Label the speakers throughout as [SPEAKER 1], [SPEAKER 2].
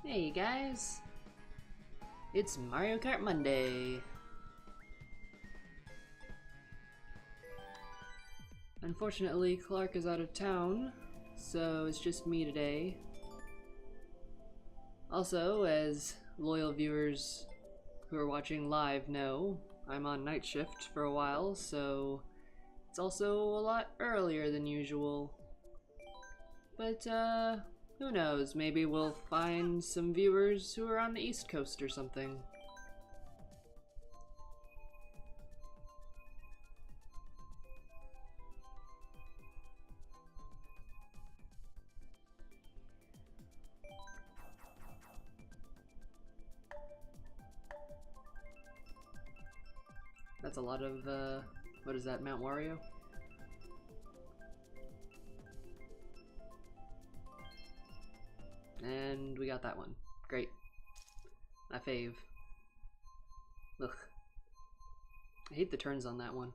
[SPEAKER 1] Hey guys, it's Mario Kart Monday. Unfortunately, Clark is out of town, so it's just me today. Also, as loyal viewers who are watching live know, I'm on night shift for a while, so it's also a lot earlier than usual. But, who knows, maybe we'll find some viewers who are on the East Coast or something. That's a lot of, what is that, Mount Wario? And we got that one. Great. My fave. Ugh. I hate the turns on that one.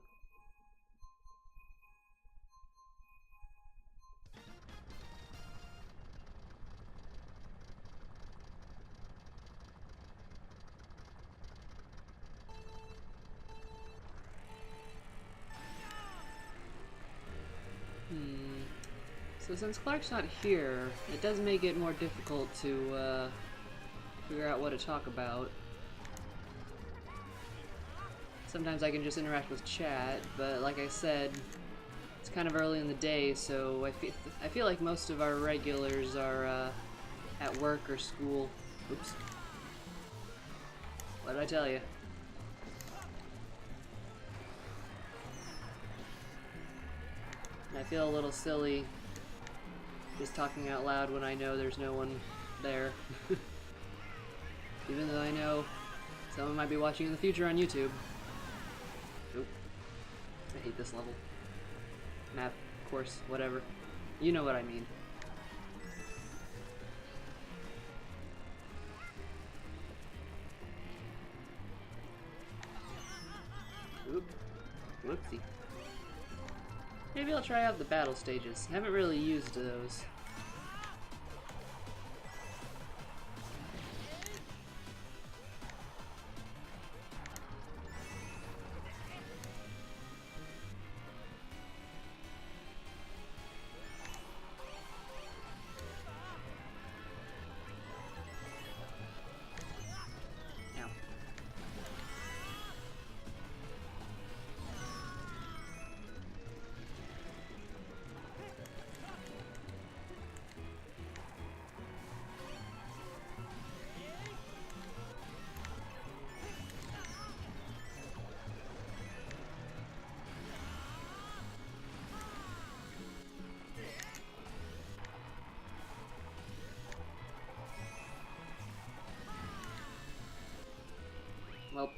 [SPEAKER 1] So since Clark's not here, it does make it more difficult to figure out what to talk about. Sometimes I can just interact with chat, but like I said, it's kind of early in the day, so I feel like most of our regulars are at work or school. Oops. What did I tell you? And I feel a little silly just talking out loud when I know there's no one there. Even though I know someone might be watching in the future on YouTube. Oop. I hate this level. Map, course, whatever. You know what I mean. Oop. Whoopsie. Maybe I'll try out the battle stages. I haven't really used those. Well.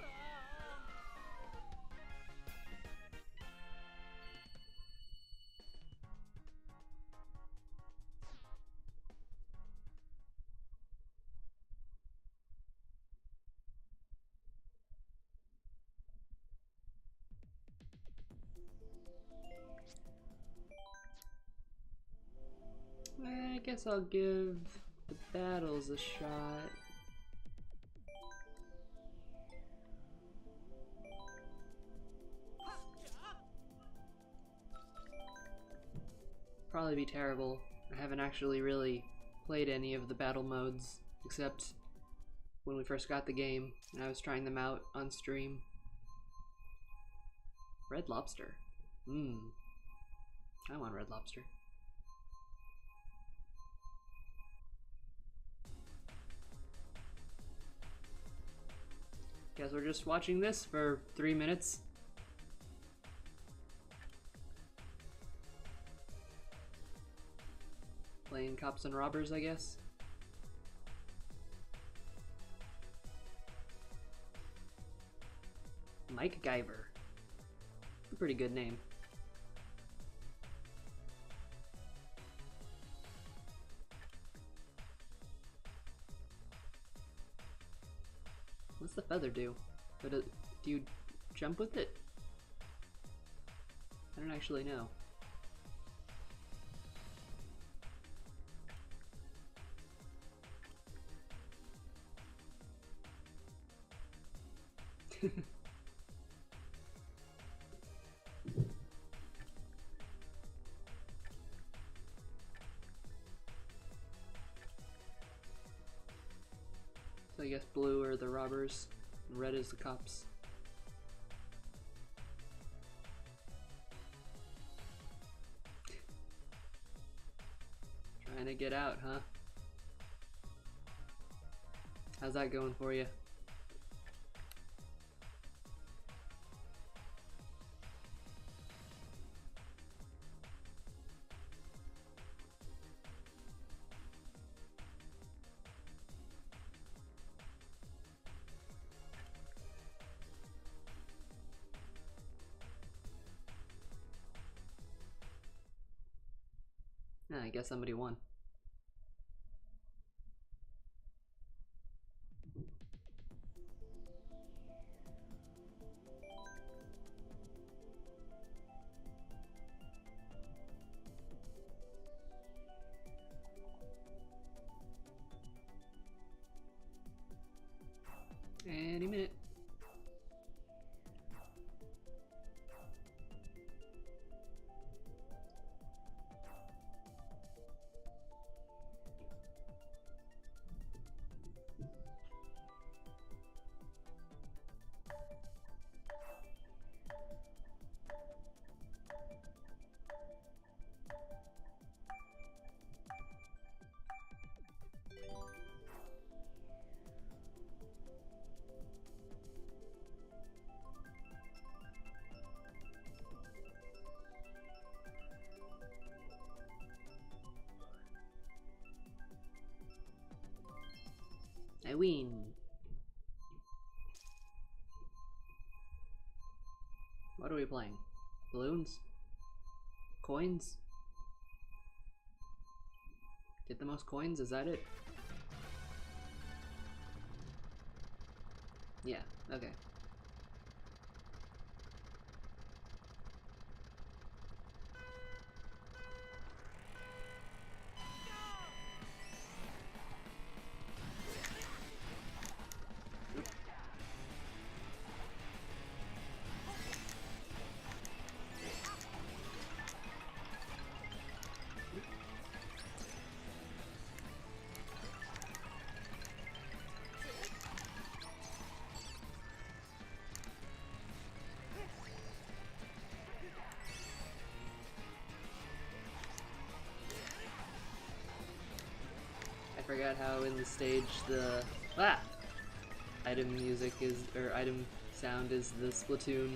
[SPEAKER 1] I guess I'll give the battles a shot. Probably be terrible. I haven't actually really played any of the battle modes, except when we first got the game and I was trying them out on stream. Red Lobster. I want Red Lobster. Guess we're just watching this for 3 minutes. Playing cops and robbers, I guess. Mike Guyver. A pretty good name. What's the feather do? Do you jump with it? I don't actually know. So I guess blue are the robbers, and red is the cops. Trying to get out, huh? How's that going for you? I guess somebody won. Any minute. I win. What are we playing? Balloons? Coins? Get the most coins, is that it? Yeah, okay. I forgot how in the stage the item music is, or item sound is the Splatoon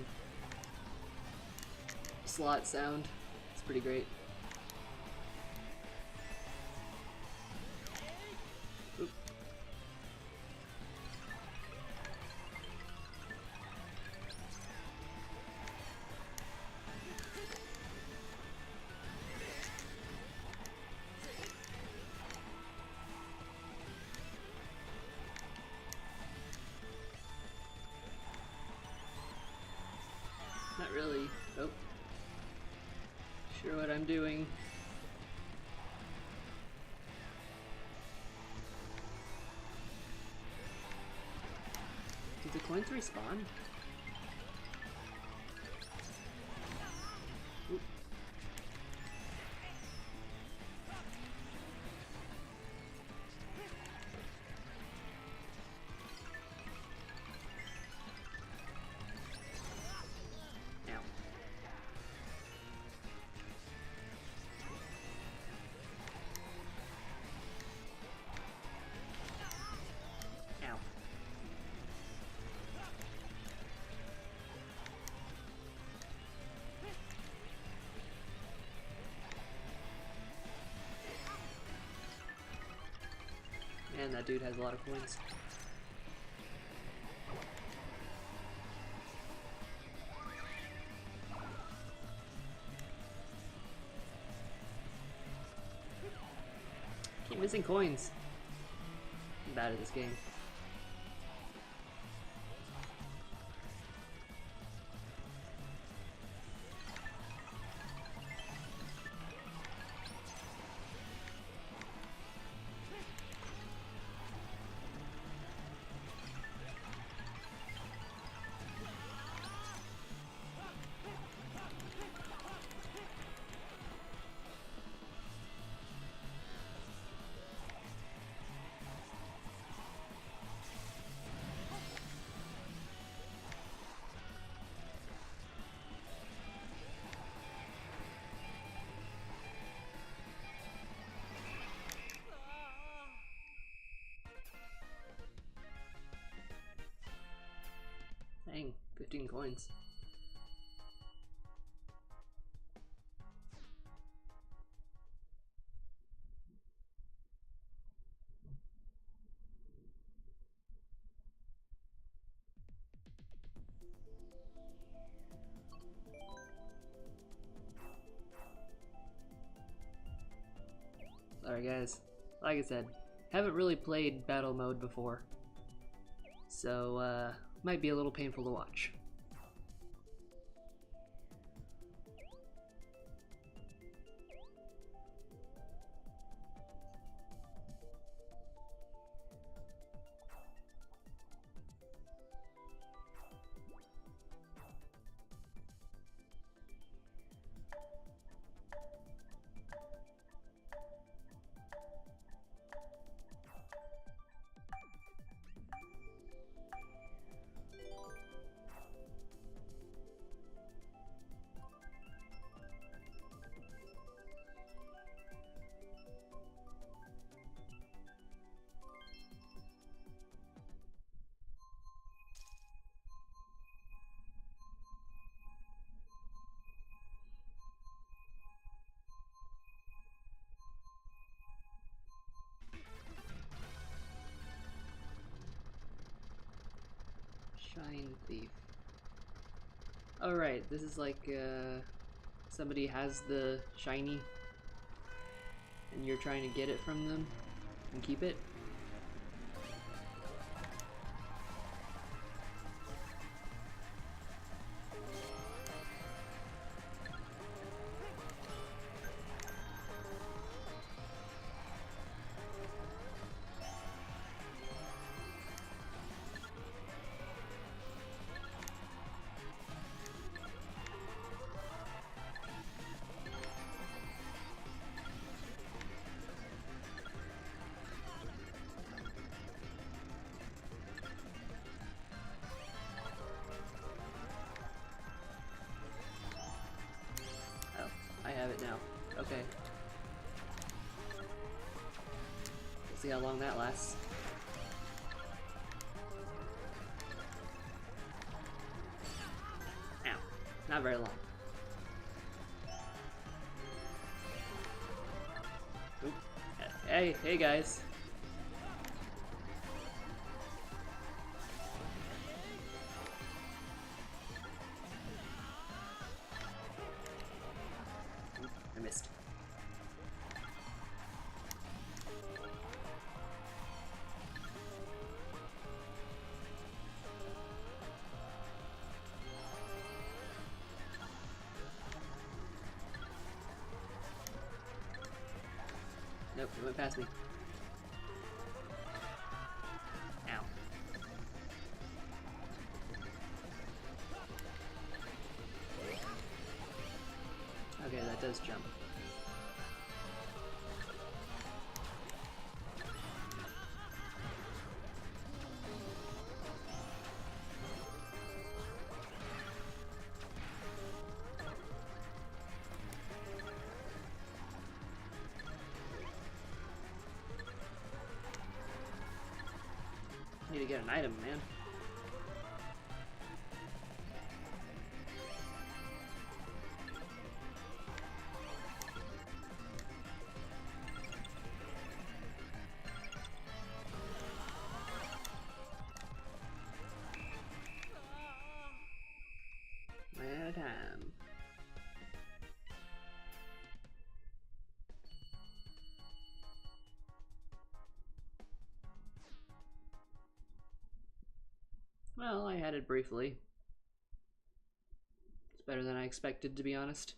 [SPEAKER 1] slot sound. It's pretty great. Oop. Not really. Oh. Sure what I'm doing. Did the coins respawn? Oop. Man, that dude has a lot of coins. Keep missing coins. I'm bad at this game. 15 coins. Sorry guys, like I said, haven't really played battle mode before, so might be a little painful to watch. Shine Thief. Alright, this is like somebody has the shiny and you're trying to get it from them and keep it. I have it now. Okay. We'll see how long that lasts. Ow. Not very long. Oop. Hey guys. I missed. Nope, it went past me. Ow. Okay, that does jump. Need to get an item, man. Ran out of time. Well, I had it briefly. It's better than I expected, to be honest.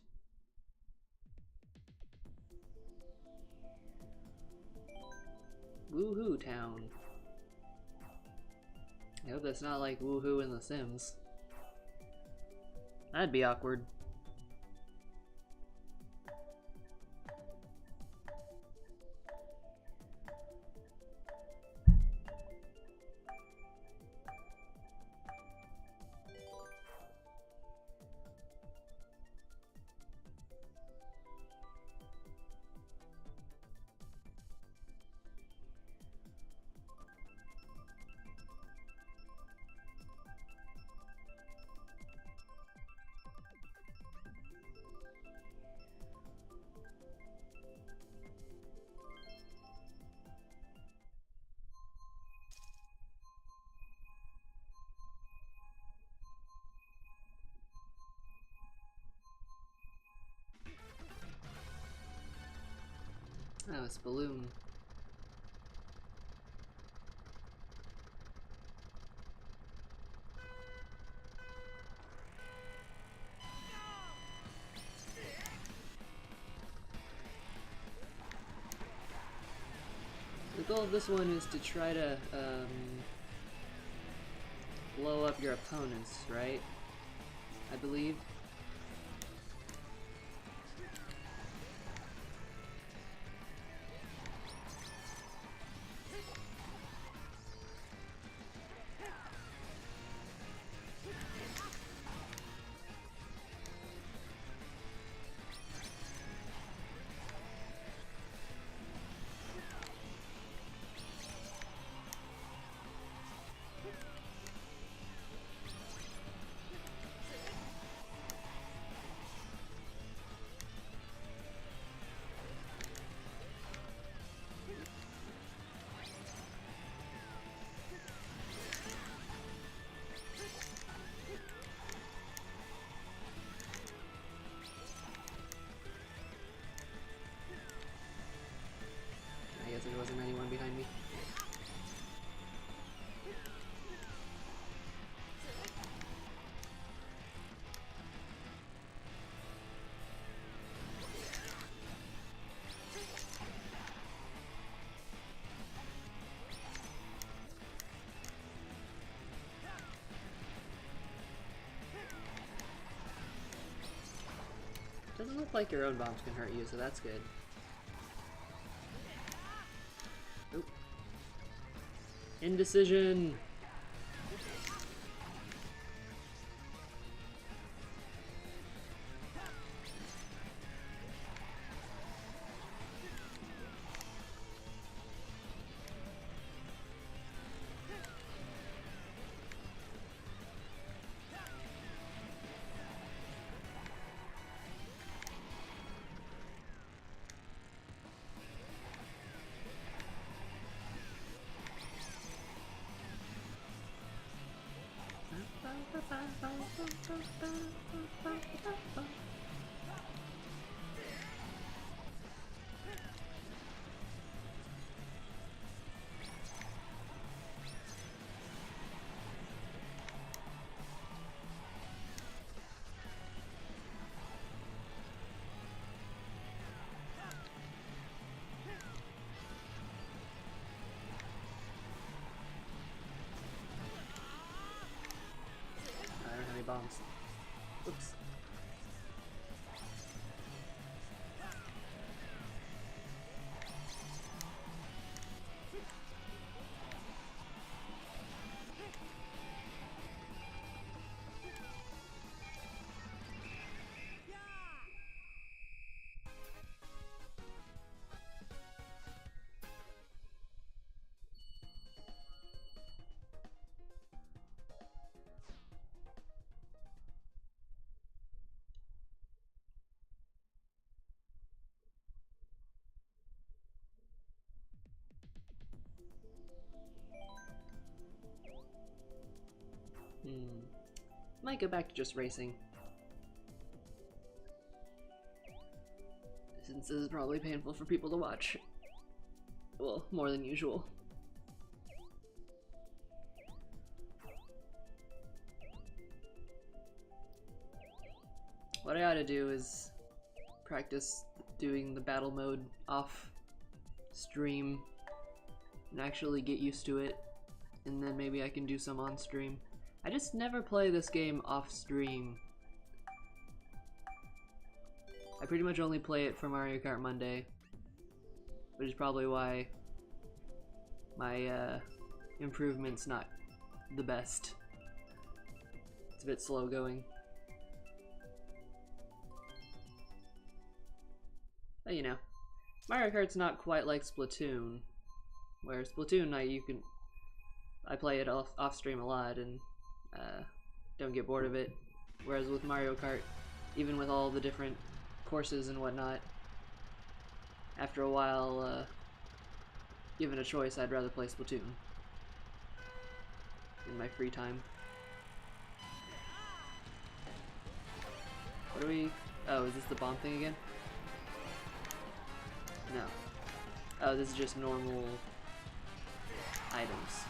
[SPEAKER 1] Woohoo Town. I hope that's not like Woohoo in The Sims. That'd be awkward. Oh, it's balloon. The goal of this one is to try to blow up your opponents, right? I believe. I guess there wasn't anyone behind me. Doesn't look like your own bombs can hurt you, so that's good. Oop. Indecision! I don't have any bombs. Oops. Might go back to just racing. Since this is probably painful for people to watch. Well, more than usual. What I ought to do is practice doing the battle mode off stream and actually get used to it, and then maybe I can do some on stream. I just never play this game off stream. I pretty much only play it for Mario Kart Monday, which is probably why my improvement's not the best. It's a bit slow going. But you know, Mario Kart's not quite like Splatoon, where Splatoon I play it off stream a lot and don't get bored of it. Whereas with Mario Kart, even with all the different courses and whatnot, after a while, given a choice, I'd rather play Splatoon in my free time. What are we... Oh, is this the bomb thing again? No. Oh, this is just normal items.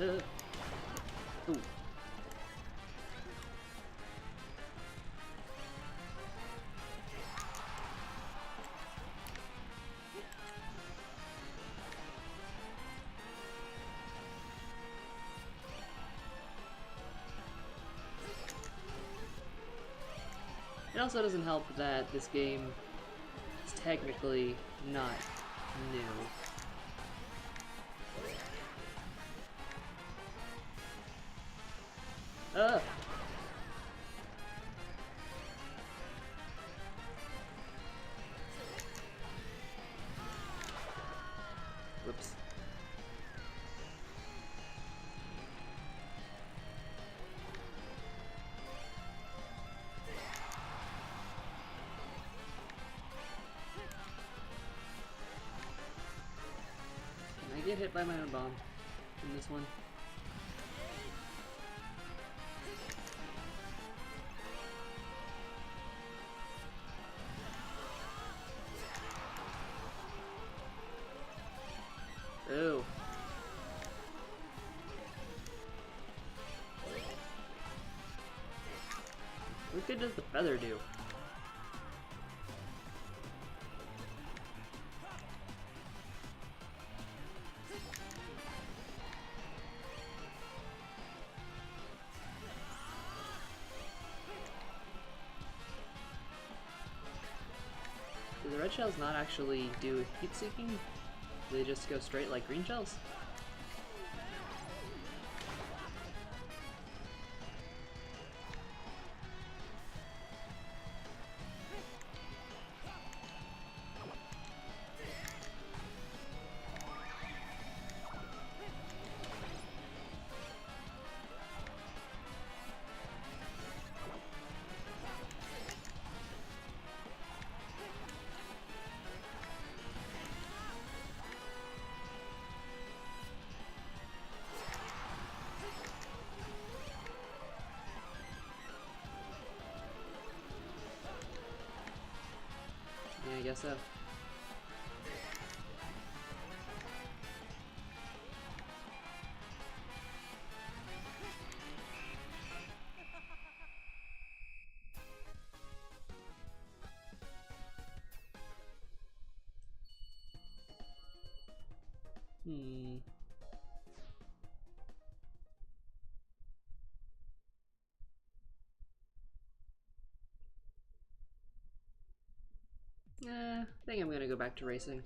[SPEAKER 1] Ooh. It also doesn't help that this game is technically not new. Ugh! Whoops. Can I get hit by my own bomb in this one? Ooh. What good does the feather do? Do the red shells not actually do heat seeking? Do they just go straight like green shells? Yeah, I guess so. I think I'm gonna go back to racing.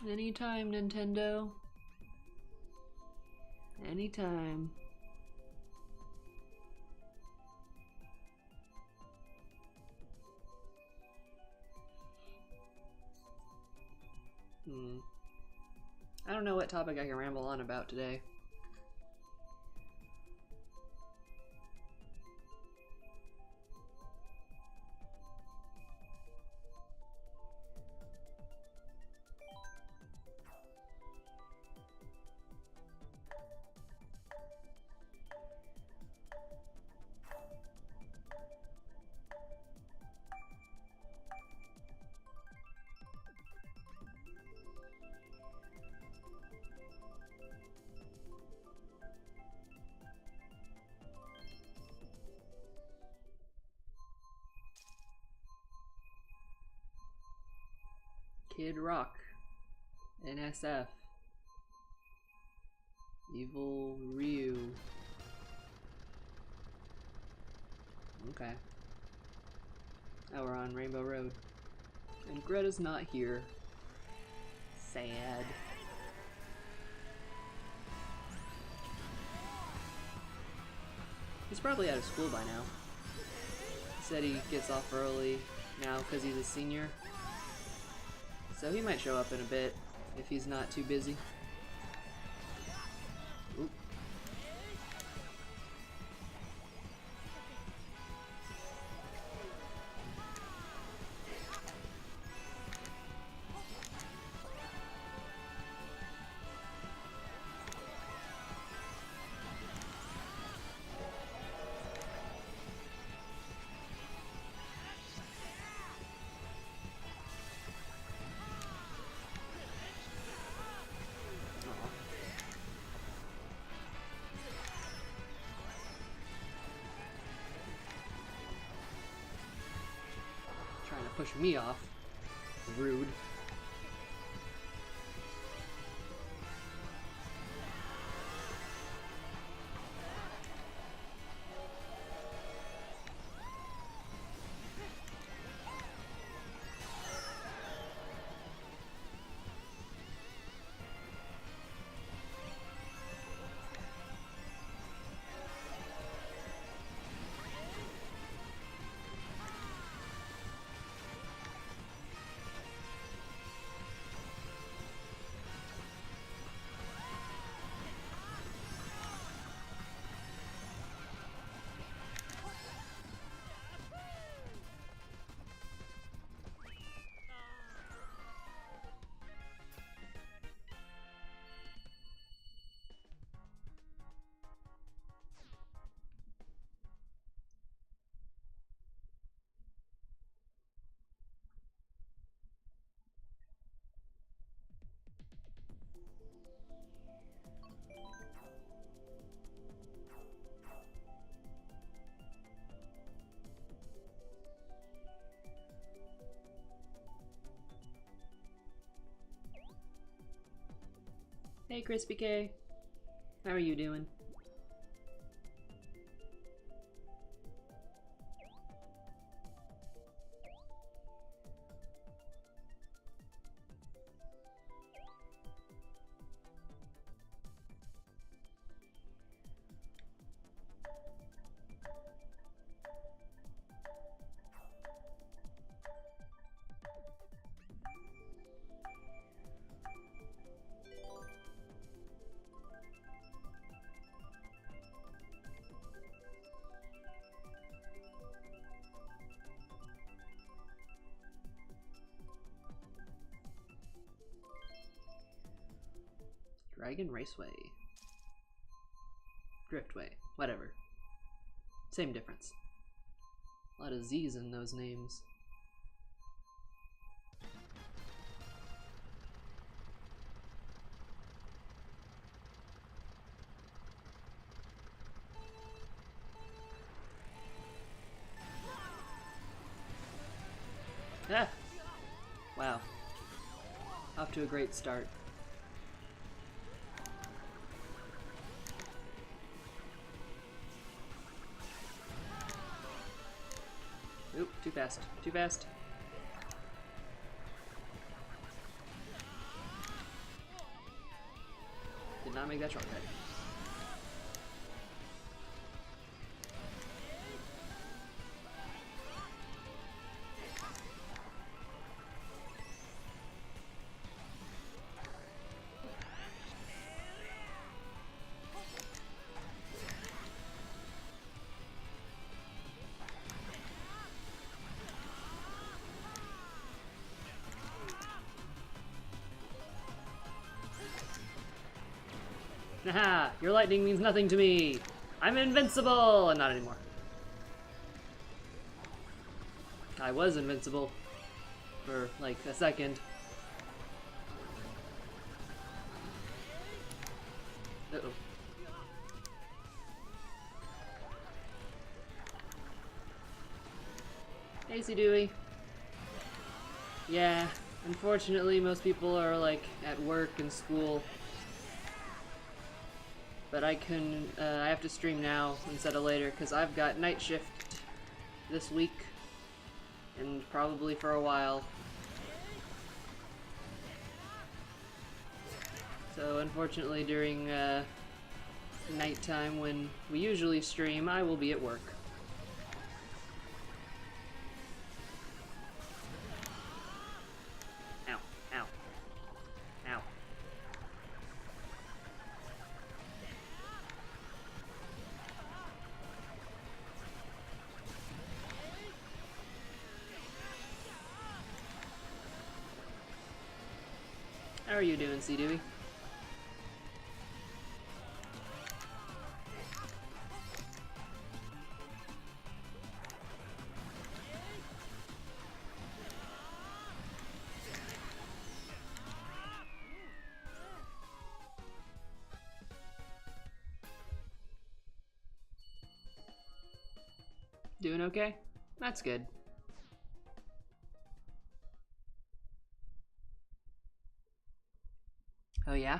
[SPEAKER 1] Anytime, Nintendo. Anytime. I don't know what topic I can ramble on about today. Kid Rock. NSF. Evil Ryu. Okay. Now we're on Rainbow Road. And Greta's not here. Sad. He's probably out of school by now. He said he gets off early now because he's a senior. So he might show up in a bit if he's not too busy. Oop. Push me off. Rude. Hey Crispy K, how are you doing? Dragon Raceway. Driftway. Whatever. Same difference. A lot of Z's in those names. Ah! Wow. Off to a great start. Oop, too fast. Too fast. Did not make that shortcut. Haha, your lightning means nothing to me. I'm invincible! And not anymore. I was invincible for like a second. Uh-oh. Hey, Dewey. Yeah, Unfortunately, most people are like at work and school. But I have to stream now instead of later because I've got night shift this week and probably for a while. So unfortunately during nighttime when we usually stream, I will be at work. Ow, ow, ow. How are you doing, C. Dewey? Doing okay? That's good. Oh yeah?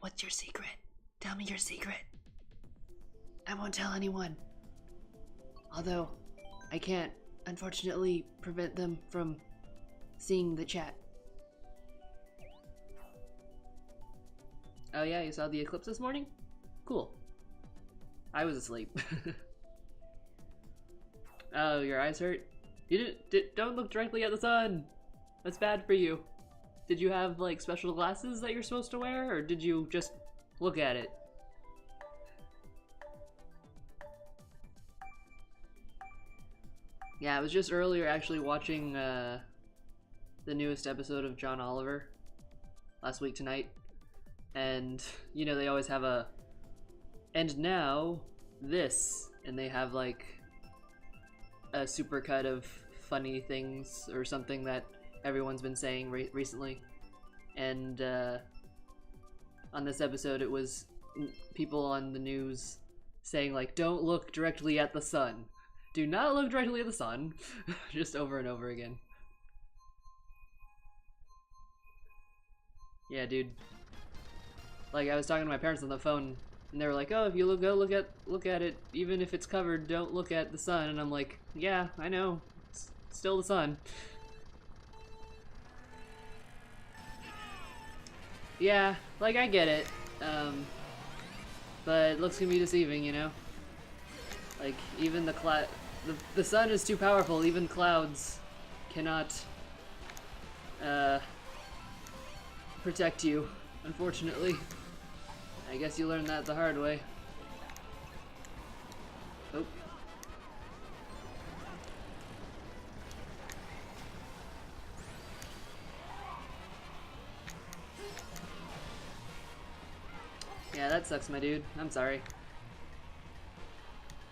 [SPEAKER 1] What's your secret? Tell me your secret. I won't tell anyone. Although, I can't, unfortunately, prevent them from seeing the chat. Oh yeah, you saw the eclipse this morning? Cool. I was asleep. Oh, your eyes hurt? You don't look directly at the sun! That's bad for you. Did you have, like, special glasses that you're supposed to wear, or did you just look at it? Yeah, I was just earlier actually watching, the newest episode of John Oliver last week tonight. And, you know, they always have a... And now, this. And they have, like, a supercut of funny things or something that everyone's been saying recently. And on this episode it was people on the news saying like, don't look directly at the sun. Do not look directly at the sun. Just over and over again. Yeah, dude. Like, I was talking to my parents on the phone and they were like, oh, if you go look at it, even if it's covered, don't look at the sun. And I'm like, yeah, I know. It's still the sun. Yeah, like, I get it, but looks can be deceiving, you know? Like, even the sun is too powerful, even clouds cannot, protect you, unfortunately. I guess you learned that the hard way. Oh. Yeah, that sucks, my dude. I'm sorry.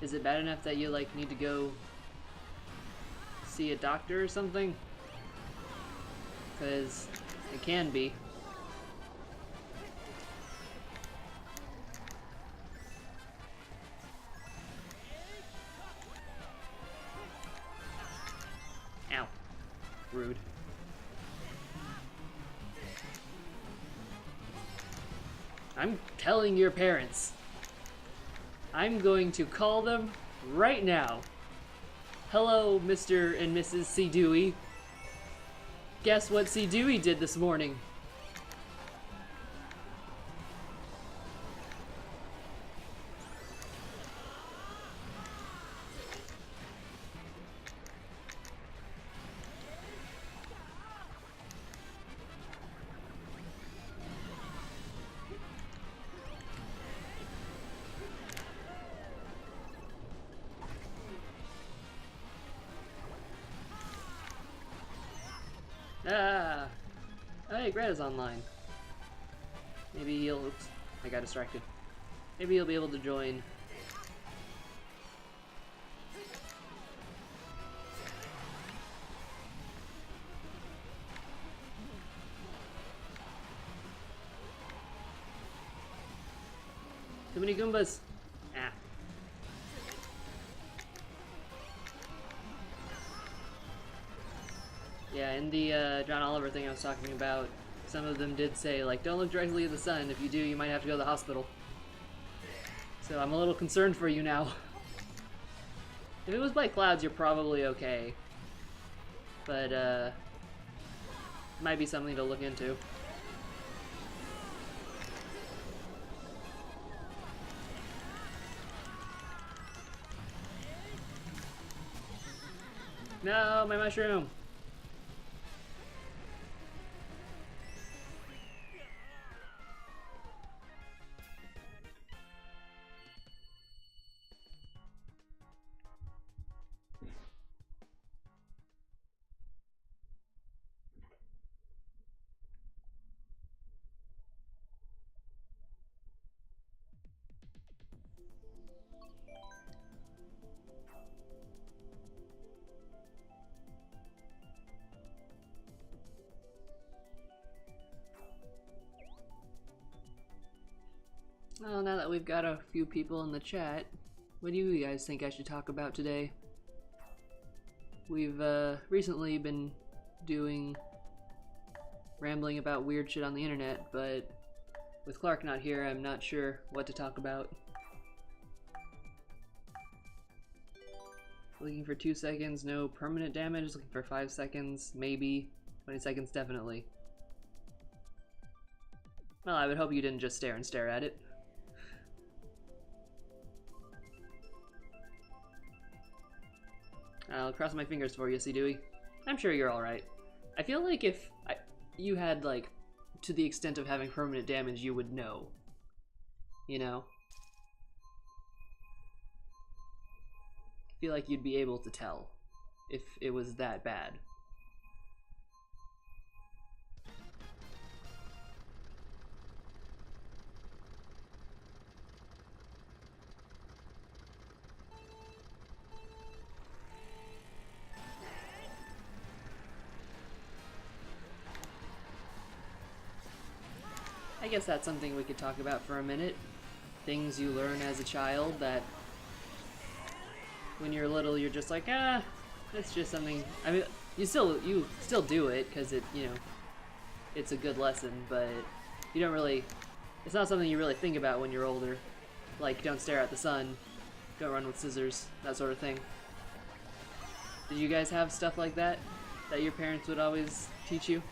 [SPEAKER 1] Is it bad enough that you, like, need to go see a doctor or something? 'Cause it can be. Ow. Rude. I'm telling your parents. I'm going to call them right now. Hello, Mr. and Mrs. C. Dewey. Guess what C. Dewey did this morning? Ah! Oh, hey, Greta's online. Maybe he'll... Oops, I got distracted. Maybe he'll be able to join. Too many Goombas! Ah. Yeah, in the John Oliver thing I was talking about, some of them did say, like, don't look directly at the sun. If you do, you might have to go to the hospital. So I'm a little concerned for you now. If it was by clouds, you're probably okay. But, might be something to look into. No, my mushroom! Well, now that we've got a few people in the chat, what do you guys think I should talk about today? We've recently been rambling about weird shit on the internet, but with Clark not here, I'm not sure what to talk about. Looking for 2 seconds, no permanent damage. Looking for 5 seconds, maybe. 20 seconds, definitely. Well, I would hope you didn't just stare and stare at it. I'll cross my fingers for you, C. Dewey. I'm sure you're alright. I feel like if you had, like, to the extent of having permanent damage, you would know. You know? I feel like you'd be able to tell if it was that bad. I guess that's something we could talk about for a minute. Things you learn as a child that when you're little you're just like, ah, it's just something. I mean, you still do it because it, you know, it's a good lesson, but you don't really, it's not something you really think about when you're older. Like, don't stare at the sun, don't run with scissors, that sort of thing. Did you guys have stuff like that your parents would always teach you?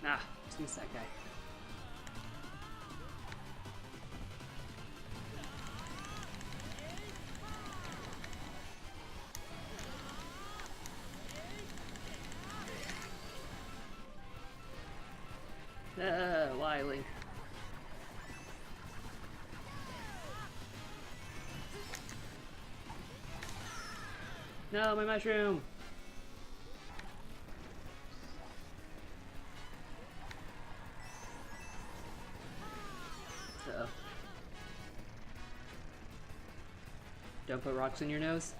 [SPEAKER 1] Ah, who's that guy? Why, Link? No, my mushroom! Uh-oh. Don't put rocks in your nose?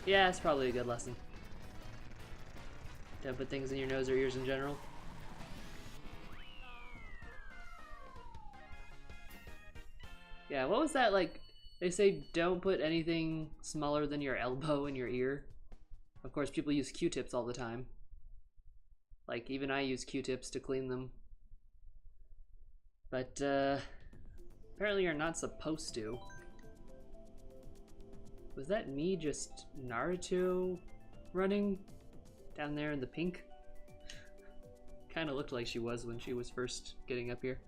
[SPEAKER 1] Yeah, it's probably a good lesson. Don't put things in your nose or ears in general. Yeah, what was that, like, they say don't put anything smaller than your elbow in your ear. Of course, people use Q-tips all the time. Like, even I use Q-tips to clean them. But, apparently you're not supposed to. Was that me just Naruto running down there in the pink? Kinda looked like she was when she was first getting up here.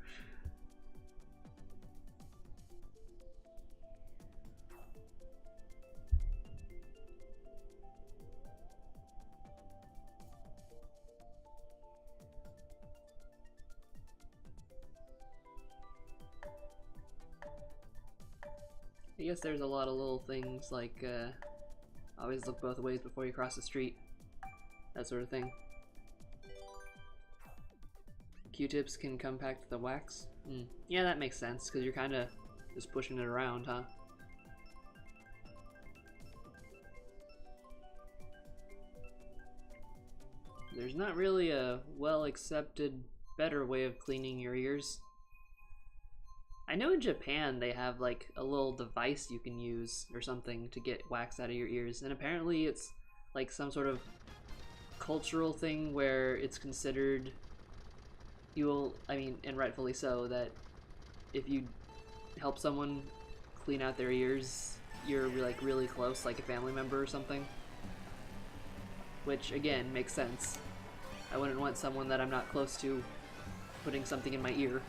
[SPEAKER 1] I guess there's a lot of little things like, Always look both ways before you cross the street. That sort of thing. Q-tips can compact the wax. Yeah, that makes sense, because you're kind of just pushing it around, huh? There's not really a well-accepted, better way of cleaning your ears. I know in Japan they have like a little device you can use or something to get wax out of your ears, and apparently it's like some sort of cultural thing where it's considered, I mean, and rightfully so, that if you help someone clean out their ears, you're like really close, like a family member or something. Which, again, makes sense. I wouldn't want someone that I'm not close to putting something in my ear.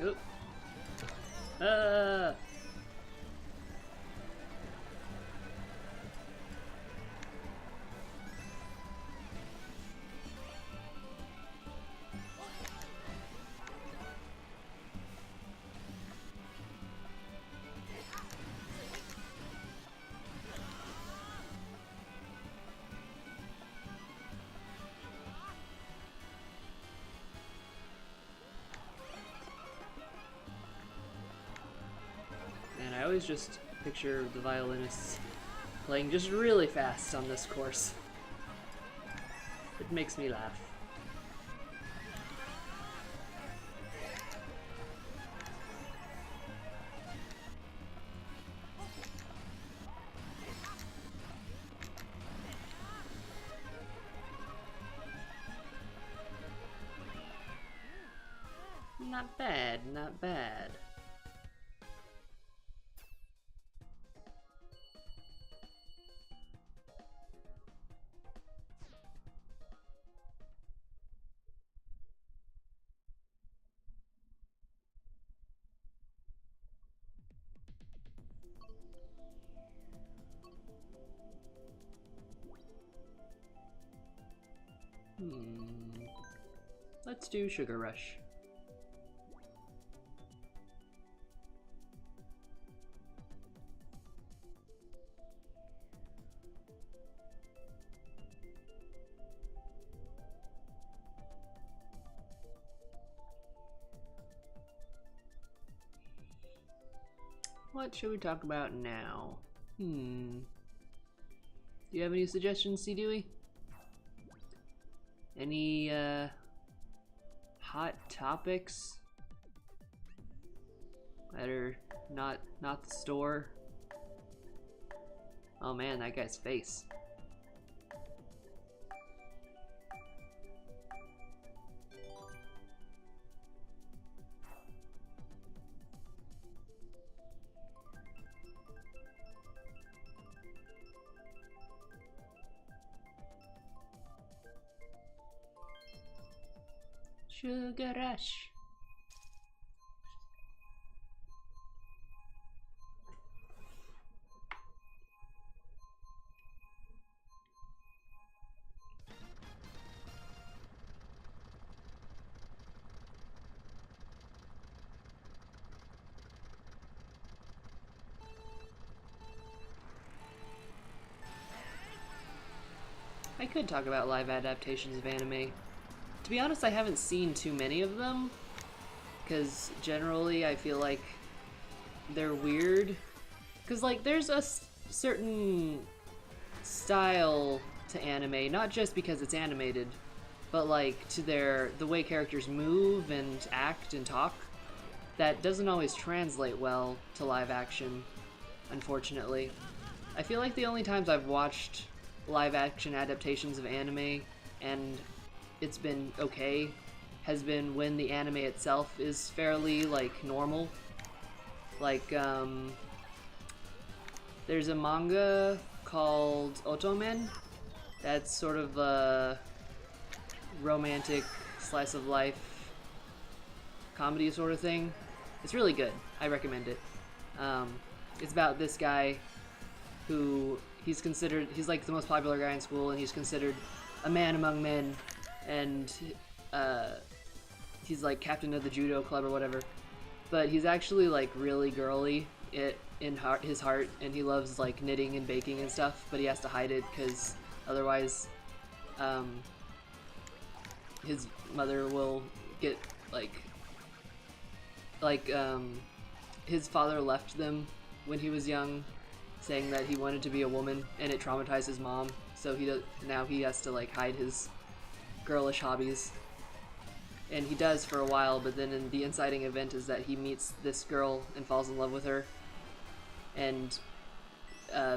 [SPEAKER 1] Oop. And I always just picture the violinists playing just really fast on this course. It makes me laugh. Not bad, not bad. Let's do Sugar Rush. What should we talk about now? Do you have any suggestions, C. Dewey? Any, hot topics that are not the store? Oh man, that guy's face. Sugar Rush. I could talk about live adaptations of anime. To be honest, I haven't seen too many of them, because generally I feel like they're weird. Because, like, there's a certain style to anime, not just because it's animated, but, like, to the way characters move and act and talk, that doesn't always translate well to live action, unfortunately. I feel like the only times I've watched live action adaptations of anime and it's been okay has been when the anime itself is fairly, like, normal. Like, there's a manga called Otomen that's sort of a romantic slice of life comedy sort of thing. It's really good. I recommend it. It's about this guy who he's like the most popular guy in school, and he's considered a man among men, and he's like captain of the judo club or whatever. But he's actually like really girly in his heart, and he loves like knitting and baking and stuff, but he has to hide it because otherwise his mother will get his father left them when he was young, saying that he wanted to be a woman, and it traumatized his mom, so now he has to like hide his girlish hobbies. And he does for a while, but then the inciting event is that he meets this girl and falls in love with her, and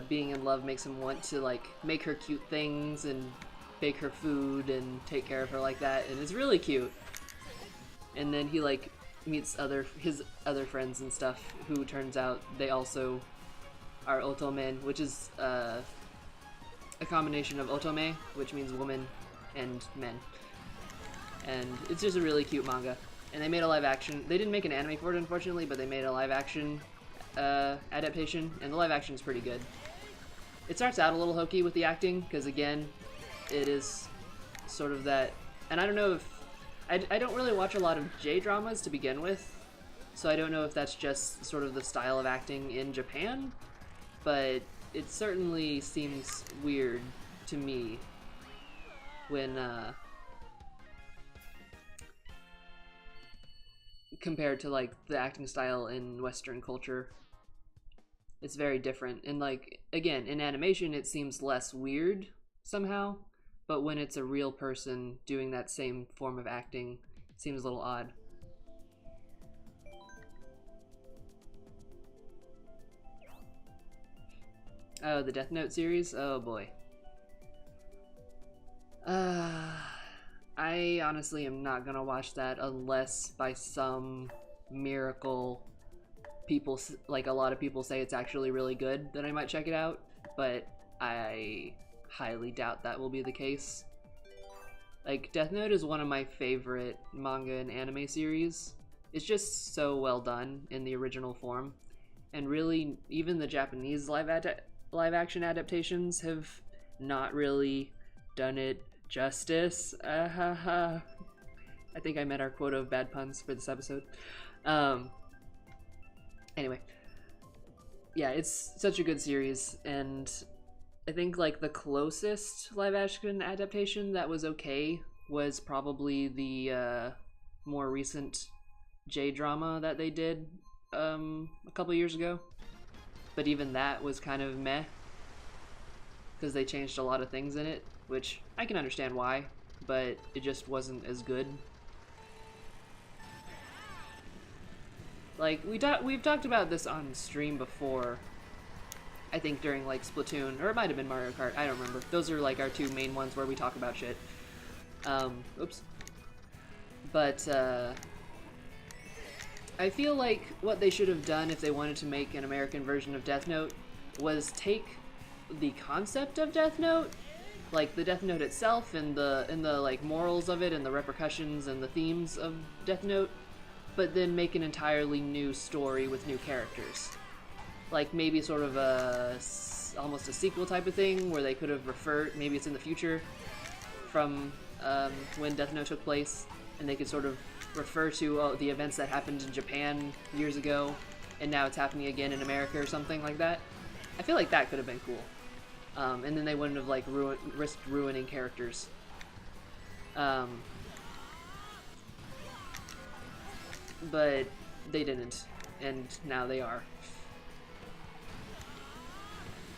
[SPEAKER 1] being in love makes him want to like make her cute things and bake her food and take care of her like that, and it's really cute. And then he like meets his other friends and stuff, who turns out they also are otomen, which is a combination of otome, which means woman, and men. And it's just a really cute manga. And they made a live action. They didn't make an anime for it, unfortunately, but they made a live action adaptation, and the live action is pretty good. It starts out a little hokey with the acting, because again, it is sort of that. And I don't know if I don't really watch a lot of J-dramas to begin with, so I don't know if that's just sort of the style of acting in Japan, but it certainly seems weird to me when compared to like the acting style in Western culture. It's very different, and like again, in animation it seems less weird somehow, but when it's a real person doing that same form of acting, it seems a little odd. Oh, the Death Note series? Oh boy. I honestly am not gonna watch that unless by some miracle a lot of people say it's actually really good, then I might check it out, but I highly doubt that will be the case. Like, Death Note is one of my favorite manga and anime series. It's just so well done in the original form, and really, even the Japanese live action adaptations have not really done it justice. I think I met our quota of bad puns for this episode. Anyway, yeah, it's such a good series, and I think like the closest live action adaptation that was okay was probably the more recent J-drama that they did a couple years ago. But even that was kind of meh, because they changed a lot of things in it, which I can understand why, but it just wasn't as good. Like, we've talked about this on stream before, I think during like Splatoon, or it might have been Mario Kart, I don't remember. Those are like our two main ones where we talk about shit. Oops. But I feel like what they should have done if they wanted to make an American version of Death Note was take the concept of Death Note, like the Death Note itself and the like morals of it and the repercussions and the themes of Death Note, but then make an entirely new story with new characters. Like maybe sort of almost a sequel type of thing where they could have referred, maybe it's in the future from when Death Note took place, and they could sort of refer to the events that happened in Japan years ago, and now it's happening again in America or something like that. I feel like that could have been cool. And then they wouldn't have like risked ruining characters. But they didn't, and now they are.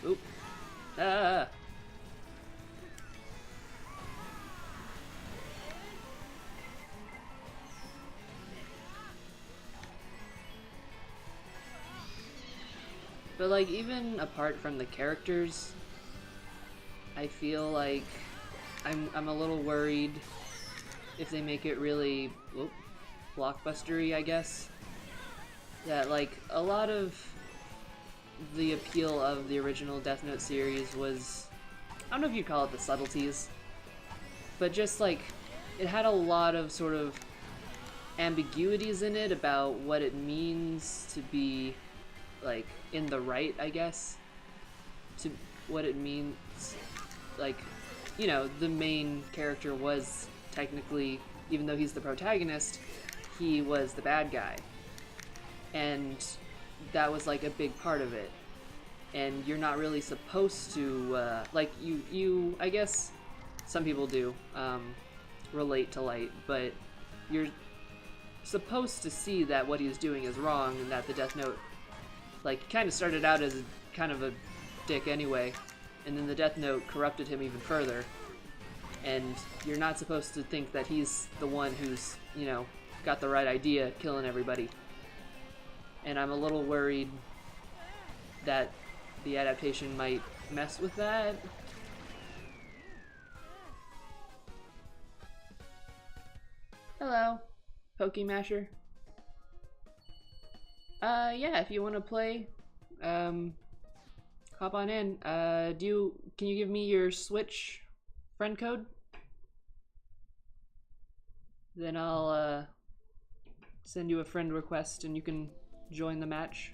[SPEAKER 1] Oop. Ah! But like, even apart from the characters, I feel like I'm a little worried if they make it really blockbustery, I guess. that, like, a lot of the appeal of the original Death Note series was, I don't know if you'd call it the subtleties, but just, like, it had a lot of sort of ambiguities in it about what it means to be, like, in the right, I guess. To what it means, like, you know, the main character was technically, even though he's the protagonist, he was the bad guy. And that was, like, a big part of it. And you're not really supposed to, like, you, I guess some people do, relate to Light, but you're supposed to see that what he's doing is wrong, and that the Death Note, like, kind of started out as kind of a dick anyway, and then the Death Note corrupted him even further, and you're not supposed to think that he's the one who's, you know, got the right idea killing everybody. And I'm a little worried that the adaptation might mess with that. Hello, Pokemasher. Yeah, if you want to play, hop on in. Can you give me your Switch friend code? Then I'll, send you a friend request and you can join the match.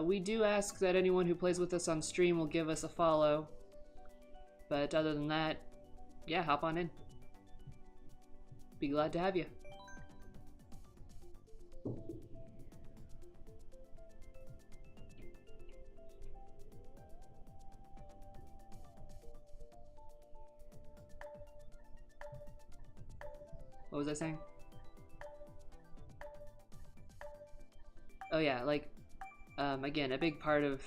[SPEAKER 1] We do ask that anyone who plays with us on stream will give us a follow. But other than that, yeah, hop on in. Be glad to have you. What was I saying? Oh yeah, like, again, a big part of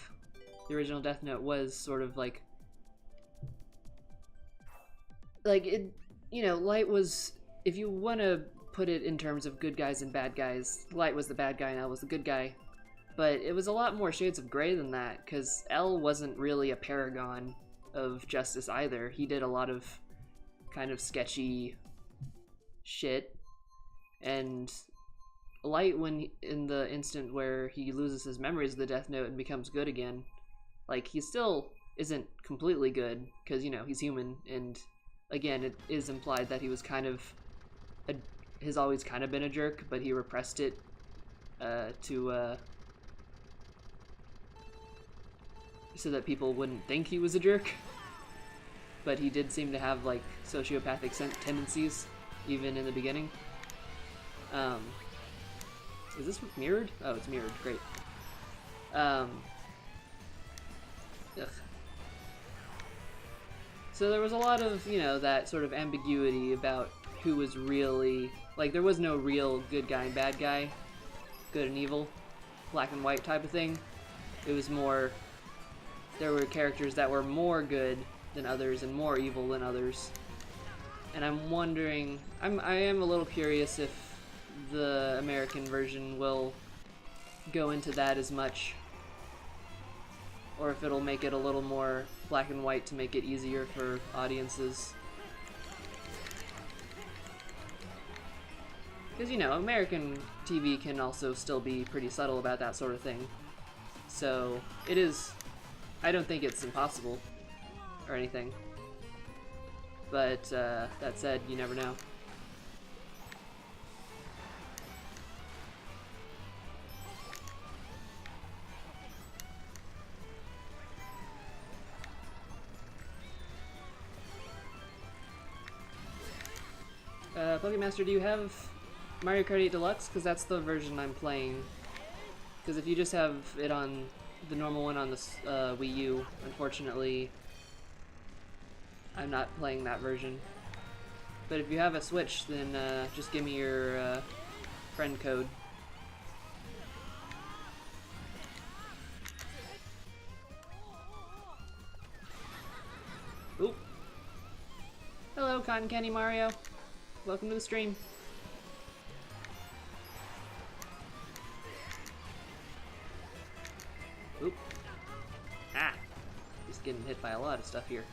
[SPEAKER 1] the original Death Note was sort of like it, you know, Light was, if you want to put it in terms of good guys and bad guys, Light was the bad guy and L was the good guy. But it was a lot more shades of gray than that, because L wasn't really a paragon of justice either. He did a lot of kind of sketchy shit, and Light, when in the instant where he loses his memories of the Death Note and becomes good again, like, he still isn't completely good, because, you know, he's human, and again, it is implied that he was kind of has always kind of been a jerk, but he repressed it so that people wouldn't think he was a jerk. But he did seem to have, like, sociopathic tendencies even in the beginning. Is this mirrored? Oh, it's mirrored. Great. Ugh. So there was a lot of, you know, that sort of ambiguity about who was really, like, there was no real good guy and bad guy, good and evil, black and white type of thing. It was more, there were characters that were more good than others and more evil than others. And I'm wondering, I am a little curious if the American version will go into that as much, or if it'll make it a little more black and white to make it easier for audiences. Because, you know, American TV can also still be pretty subtle about that sort of thing. So, it is, I don't think it's impossible or anything. But, that said, you never know. Pokemaster, do you have Mario Kart 8 Deluxe? Because that's the version I'm playing. Because if you just have it on the normal one on the Wii U, unfortunately, I'm not playing that version. But if you have a Switch, then just give me your friend code. Oop. Hello, Cotton Candy Mario. Welcome to the stream. Oop. Ah! Just getting hit by a lot of stuff here.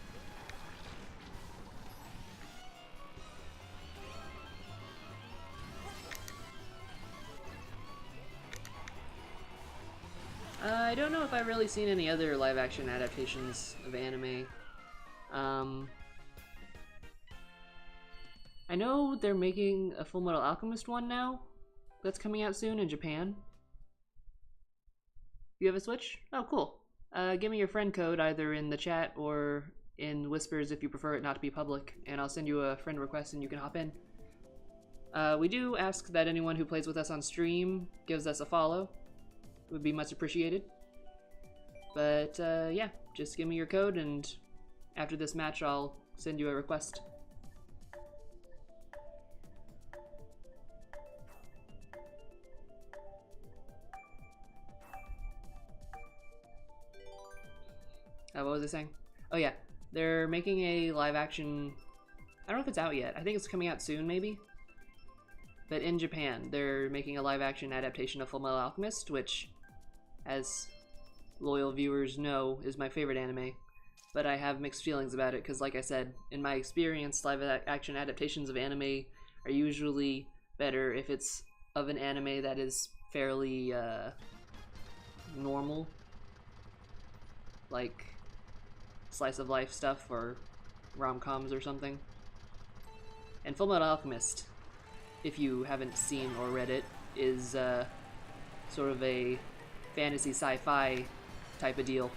[SPEAKER 1] I don't know if I've really seen any other live-action adaptations of anime. Um, I know they're making a Full Metal Alchemist one now. That's coming out soon in Japan. You have a Switch? Oh, cool. Give me your friend code either in the chat or in Whispers if you prefer it not to be public, and I'll send you a friend request and you can hop in. We do ask that anyone who plays with us on stream gives us a follow. It would be much appreciated. But yeah, just give me your code and after this match I'll send you a request. What was I saying? Oh yeah, they're making a live action, I don't know if it's out yet, I think it's coming out soon maybe? But in Japan, they're making a live action adaptation of Fullmetal Alchemist, which, as loyal viewers know, is my favorite anime. But I have mixed feelings about it because, like I said, in my experience, live action adaptations of anime are usually better if it's of an anime that is fairly normal, like slice of life stuff or rom-coms or something. And Fullmetal Alchemist, if you haven't seen or read it, is sort of a fantasy sci-fi type of deal.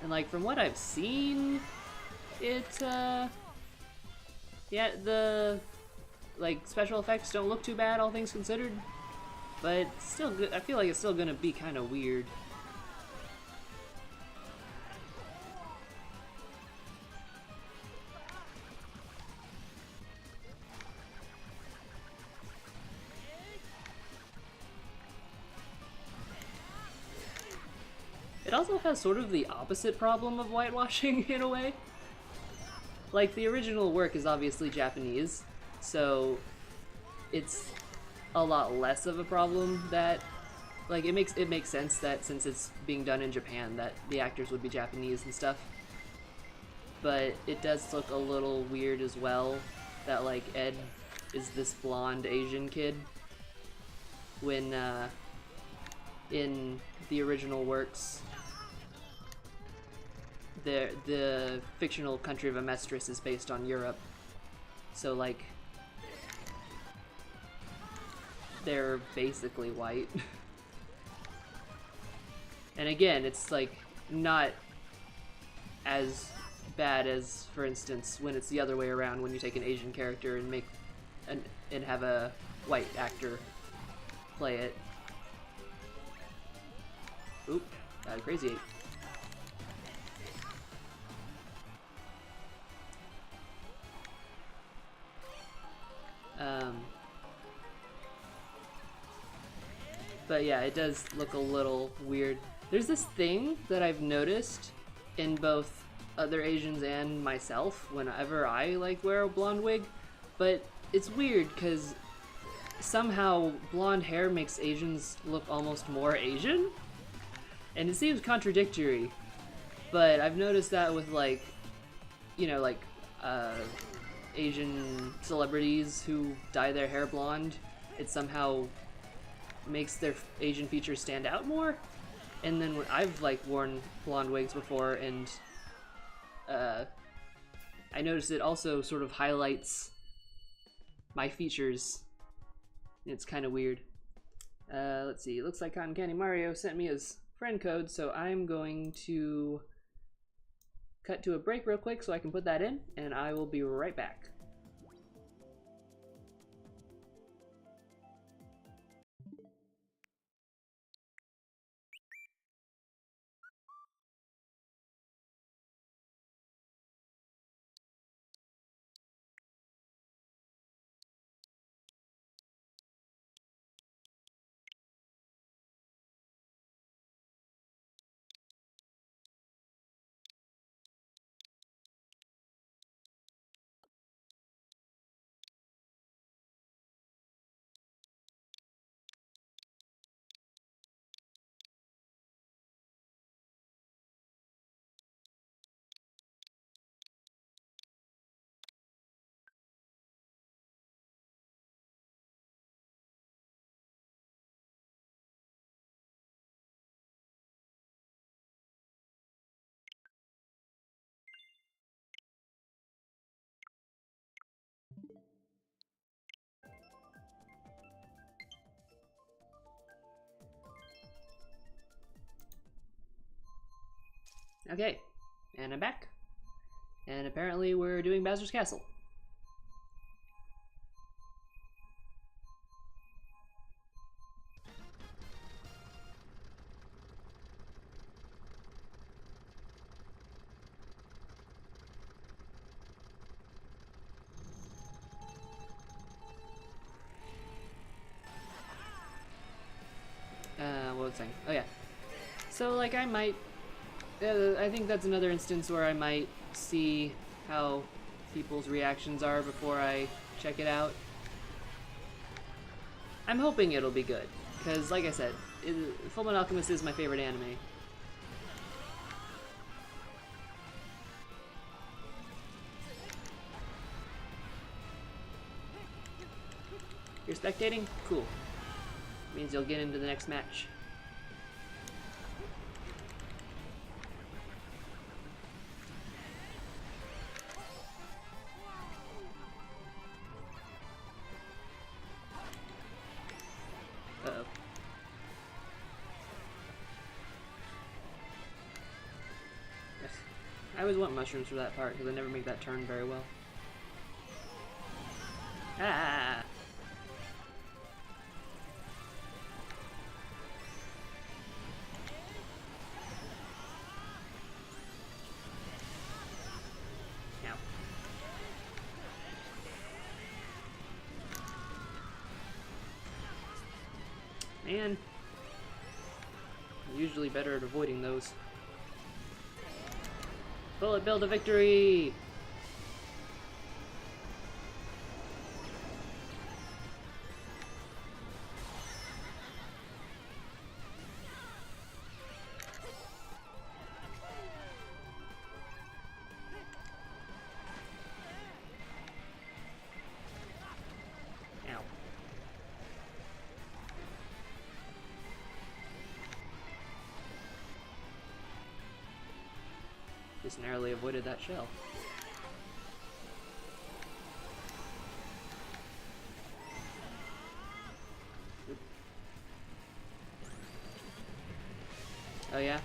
[SPEAKER 1] And like from what I've seen, it yeah, the like special effects don't look too bad, all things considered. But still, I feel like it's still gonna be kind of weird. It also has sort of the opposite problem of whitewashing in a way. Like, the original work is obviously Japanese, so it's a lot less of a problem that, like, it makes sense that since it's being done in Japan that the actors would be Japanese and stuff. But it does look a little weird as well that, like, Ed is this blonde Asian kid when in the original works the fictional country of Amestris is based on Europe, so like they're basically white. And again, it's like not as bad as, for instance, when it's the other way around, when you take an Asian character and make and have a white actor play it. Oop, crazy 8. But yeah, it does look a little weird. There's this thing that I've noticed in both other Asians and myself whenever I like wear a blonde wig, but it's weird because somehow blonde hair makes Asians look almost more Asian, and it seems contradictory, but I've noticed that with like, you know, like Asian celebrities who dye their hair blonde, it somehow makes their Asian features stand out more. And then when I've like worn blonde wigs before, and I noticed it also sort of highlights my features. It's kind of weird. Let's see, it looks like Cotton Candy Mario sent me his friend code, so I'm going to cut to a break real quick so I can put that in, and I will be right back. Okay, and I'm back. And apparently we're doing Bowser's Castle. What was I saying? Oh yeah. So like I might, I think that's another instance where I might see how people's reactions are before I check it out. I'm hoping it'll be good, because like I said, Fullmetal Alchemist is my favorite anime. You're spectating? Cool. Means you'll get into the next match. Uh-oh. I always want mushrooms for that part, because I never make that turn very well. Ah! Now. Man. I'm usually better at avoiding those. Bullet Bill to victory! Ow. Just narrowly avoided that shell. Oop. Oh yeah?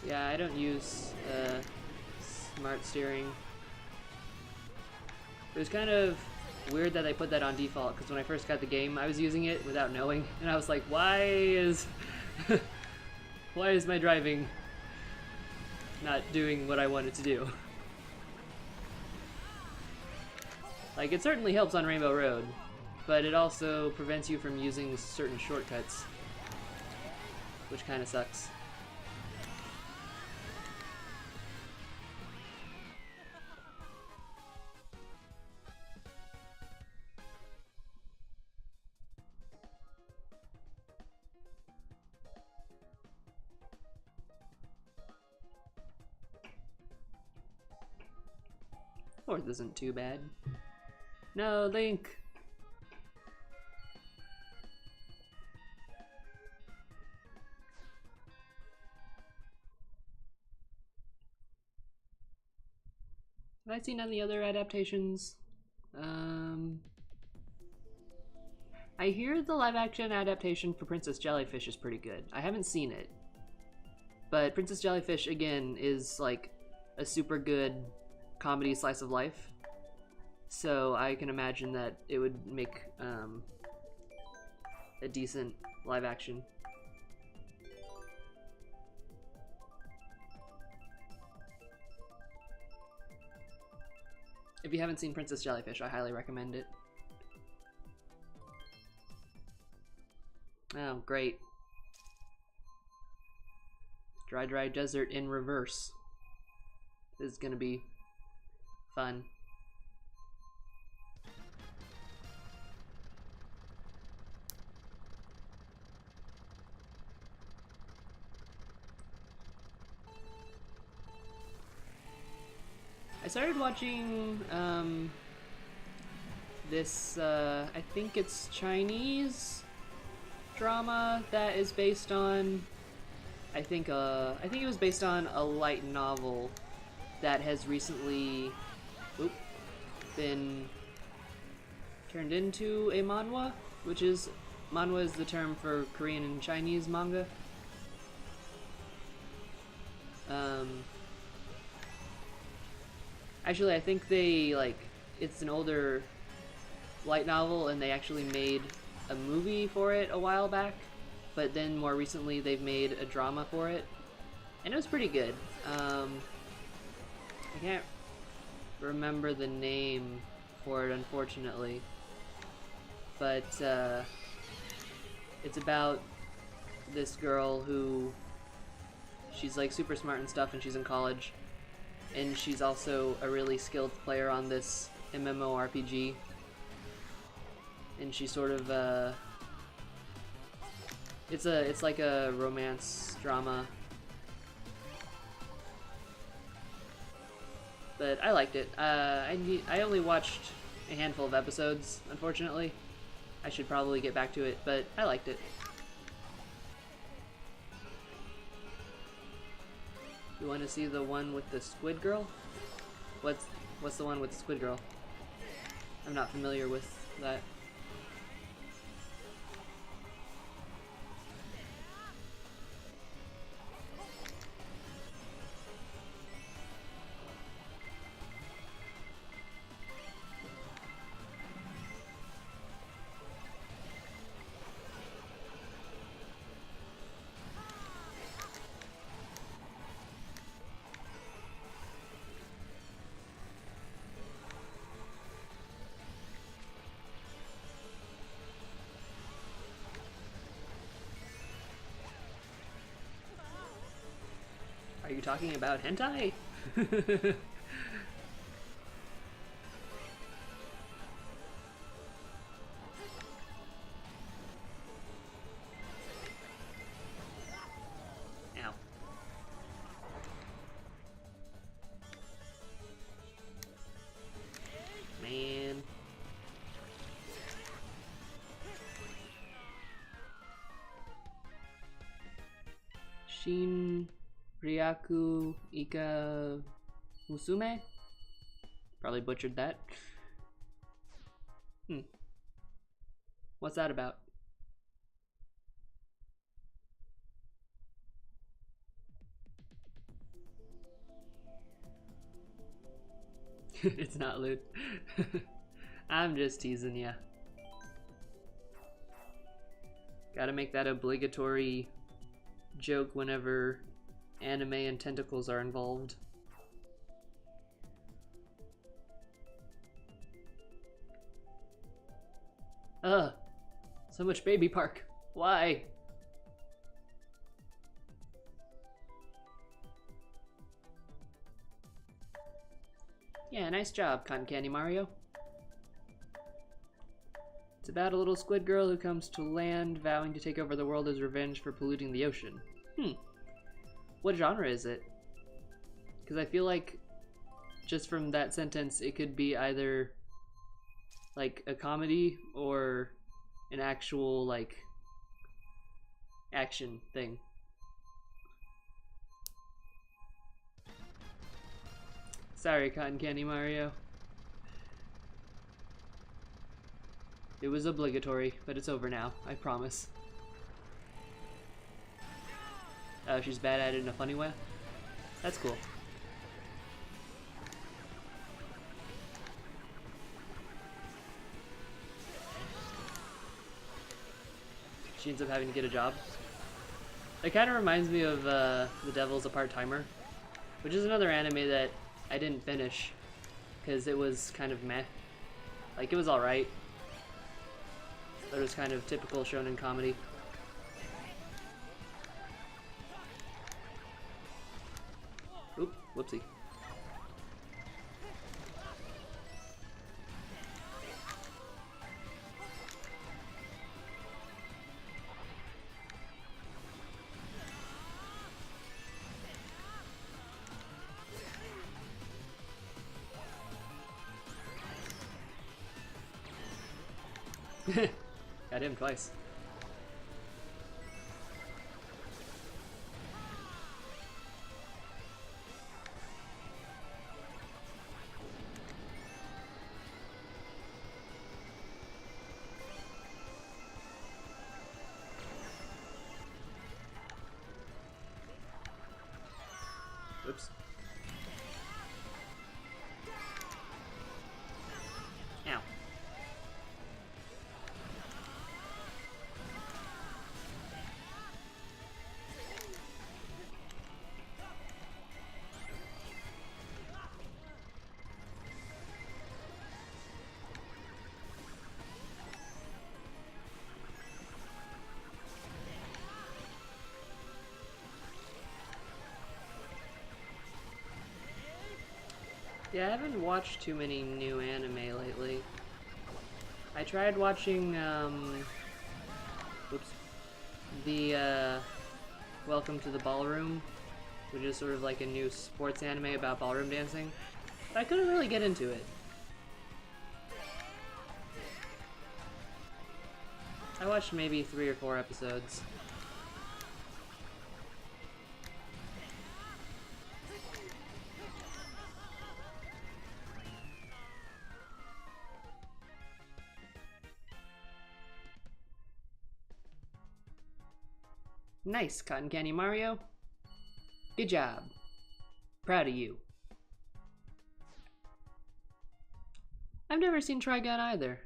[SPEAKER 1] Yeah, I don't use smart steering. It was kind of weird that they put that on default, because when I first got the game, I was using it without knowing, and I was like, why is why is my driving not doing what I want it to do? Like, it certainly helps on Rainbow Road, but it also prevents you from using certain shortcuts, which kind of sucks. Fourth isn't too bad. No, Link! Have I seen any other adaptations? I hear the live-action adaptation for Princess Jellyfish is pretty good. I haven't seen it. But Princess Jellyfish, again, is like a super good comedy slice of life, so I can imagine that it would make a decent live action. If you haven't seen Princess Jellyfish, I highly recommend it. Oh, great. Dry desert in reverse. This is gonna be fun. I started watching this I think it's Chinese drama that is based on I think it was based on a light novel that has recently been turned into a manhwa, which is manhwa is the term for Korean and Chinese manga. Um, Actually, I think they, like, it's an older light novel, and they actually made a movie for it a while back, but then more recently they've made a drama for it, and it was pretty good. I can't remember the name for it, unfortunately, but it's about this girl who, she's like super smart and stuff, and she's in college, and she's also a really skilled player on this MMORPG, and she sort of it's like a romance drama, but I liked it. I only watched a handful of episodes, unfortunately. I should probably get back to it, but I liked it. You want to see the one with the squid girl? What's the one with the squid girl? I'm not familiar with that. Are you talking about hentai? Ow. Man. Shin Ryaku Ika Musume? Probably butchered that. What's that about? It's not lewd. I'm just teasing ya. Gotta make that obligatory joke whenever anime and tentacles are involved. Ugh, so much baby park. Why? Yeah, nice job, Cotton Candy Mario. It's about a little squid girl who comes to land, vowing to take over the world as revenge for polluting the ocean. What genre is it? Because I feel like, just from that sentence, it could be either like a comedy or an actual, like, action thing. Sorry, Cotton Candy Mario. It was obligatory, but it's over now, I promise. Oh, she's bad at it in a funny way? That's cool. She ends up having to get a job. It kind of reminds me of The Devil's a Part-Timer, which is another anime that I didn't finish because it was kind of meh. Like, it was alright, but it was kind of typical shonen comedy. Oop, whoopsie. Got him twice. Yeah, I haven't watched too many new anime lately. I tried watching, oops, the, Welcome to the Ballroom, which is sort of like a new sports anime about ballroom dancing, but I couldn't really get into it. I watched maybe 3 or 4 episodes. Nice, Cotton Candy Mario. Good job. Proud of you. I've never seen Trigun either.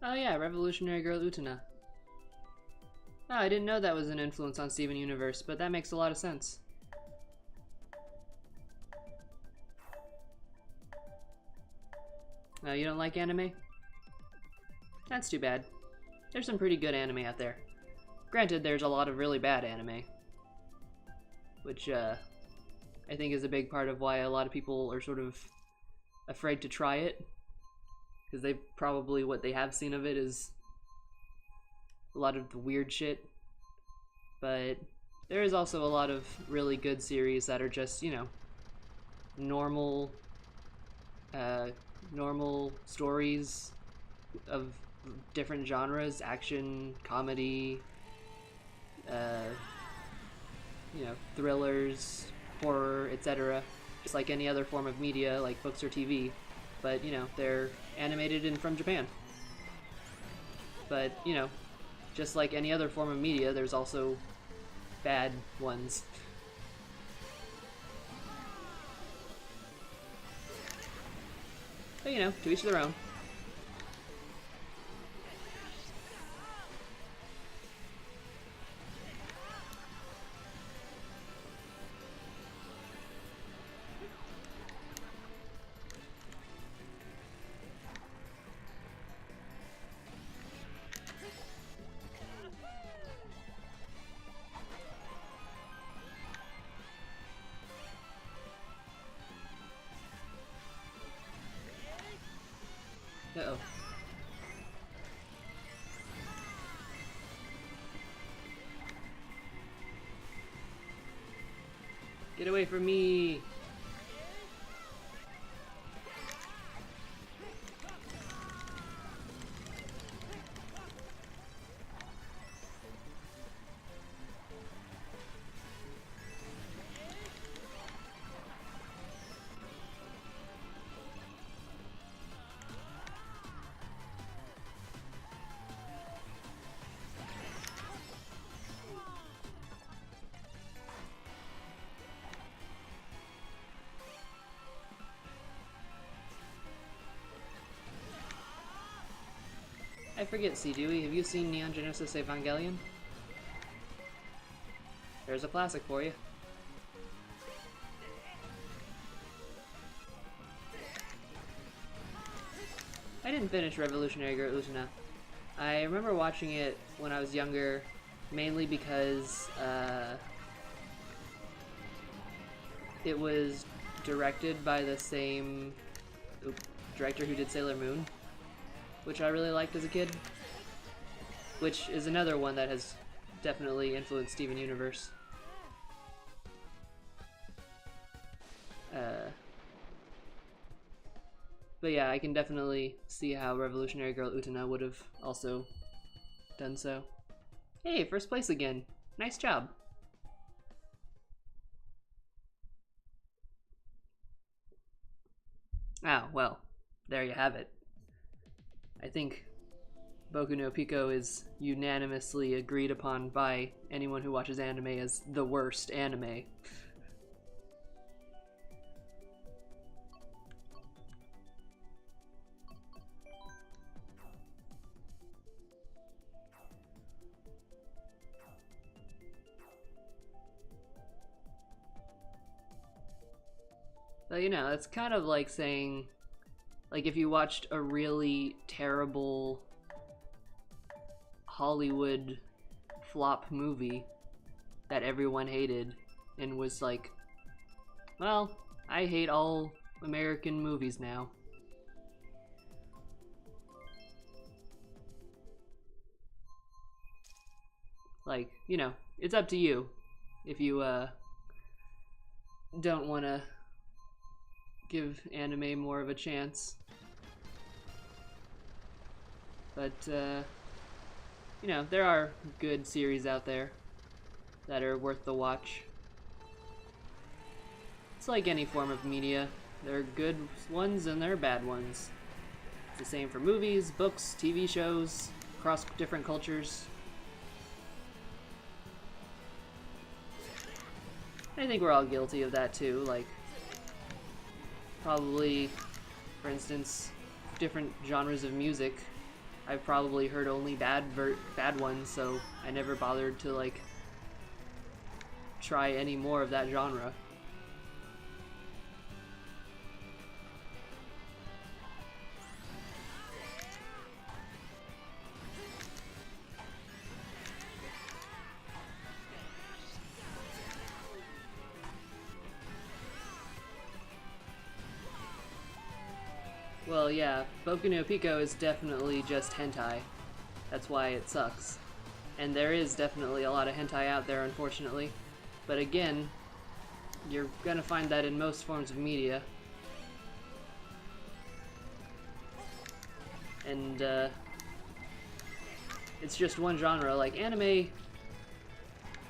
[SPEAKER 1] Oh yeah, Revolutionary Girl Utena. Oh, I didn't know that was an influence on Steven Universe, but that makes a lot of sense. Oh, you don't like anime? That's too bad. There's some pretty good anime out there. Granted, there's a lot of really bad anime, which I think is a big part of why a lot of people are sort of afraid to try it, because they probably, what they have seen of it is a lot of weird shit. But there is also a lot of really good series that are just, you know, normal stories of different genres: action, comedy, you know, thrillers, horror, etc. Just like any other form of media, like books or TV. But, you know, they're animated and from Japan. But, you know, just like any other form of media, there's also bad ones. But, you know, to each their own. Uh-oh. Get away from me! I forget, C. Dewey, have you seen Neon Genesis Evangelion? There's a classic for you. I didn't finish Revolutionary Girl Utena. I remember watching it when I was younger, mainly because it was directed by the same director who did Sailor Moon, which I really liked as a kid, which is another one that has definitely influenced Steven Universe. But yeah, I can definitely see how Revolutionary Girl Utena would have also done so. Hey, first place again. Nice job. Ah, well, there you have it. I think Boku no Pico is unanimously agreed upon by anyone who watches anime as the worst anime. But you know, it's kind of like saying, like if you watched a really terrible Hollywood flop movie that everyone hated and was like, well, I hate all American movies now. Like, you know, it's up to you if you don't want to give anime more of a chance. But you know, there are good series out there that are worth the watch. It's like any form of media. There are good ones and there are bad ones. It's the same for movies, books, TV shows, across different cultures. I think we're all guilty of that too, like, probably, for instance, different genres of music. I've probably heard only bad ones, so I never bothered to, like, try any more of that genre. Well, yeah, Boku no Pico is definitely just hentai. That's why it sucks. And there is definitely a lot of hentai out there, unfortunately. But again, you're gonna find that in most forms of media. And, it's just one genre. Like, anime,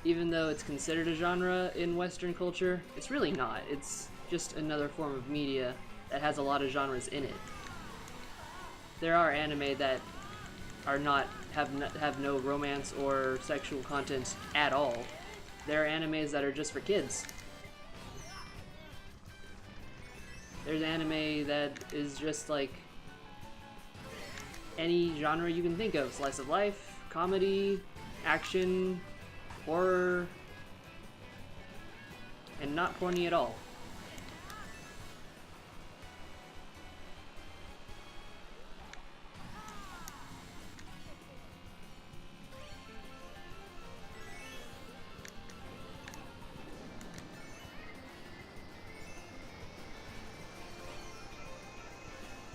[SPEAKER 1] even though it's considered a genre in Western culture, it's really not. It's just another form of media that has a lot of genres in it. There are anime that are not have no romance or sexual content at all. There are animes that are just for kids. There's anime that is just like any genre you can think of. Slice of life, comedy, action, horror, and not porny at all.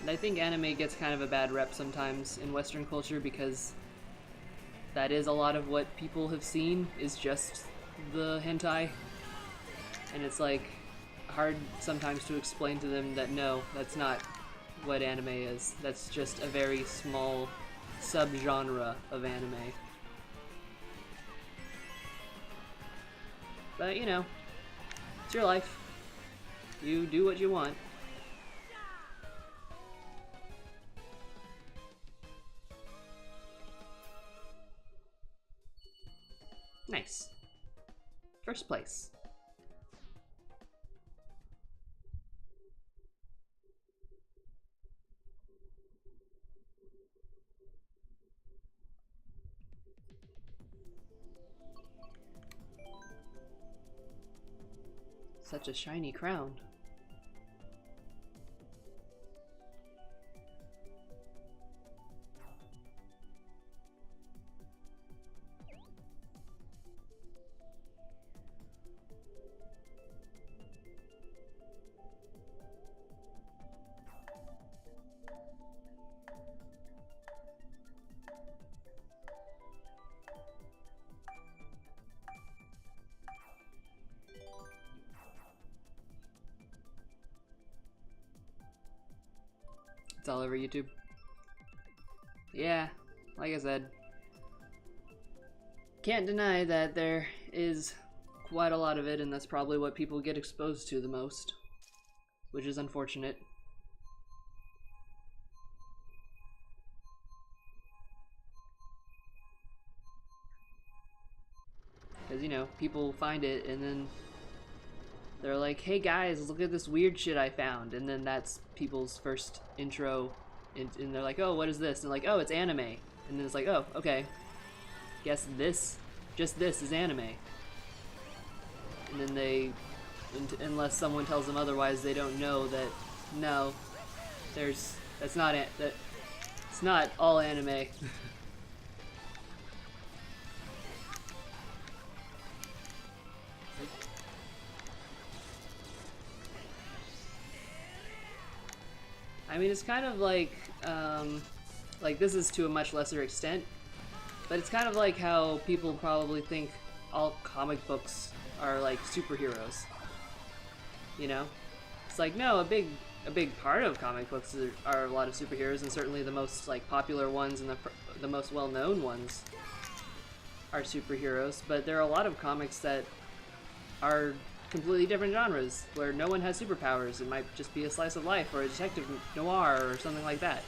[SPEAKER 1] And I think anime gets kind of a bad rep sometimes in Western culture because that is a lot of what people have seen is just the hentai. And it's like hard sometimes to explain to them that no, that's not what anime is. That's just a very small subgenre of anime. But you know, it's your life. You do what you want. Nice. First place. Such a shiny crown. It's all over YouTube. Yeah, like I said, can't deny that there is quite a lot of it, and that's probably what people get exposed to the most, which is unfortunate. Because, you know, people find it and then they're like, hey guys, look at this weird shit I found. And then that's people's first intro. And they're like, oh, what is this? And they're like, oh, it's anime. And then it's like, oh, okay. Guess this, just this is anime. And then they unless someone tells them otherwise, they don't know that no, that's not it. That it's not all anime. I mean, it's kind of like this is to a much lesser extent, but it's kind of like how people probably think all comic books are like superheroes. You know, it's like no, a big part of comic books are a lot of superheroes, and certainly the most like popular ones and the most well-known ones are superheroes. But there are a lot of comics that are completely different genres where no one has superpowers. It might just be a slice of life or a detective noir or something like that.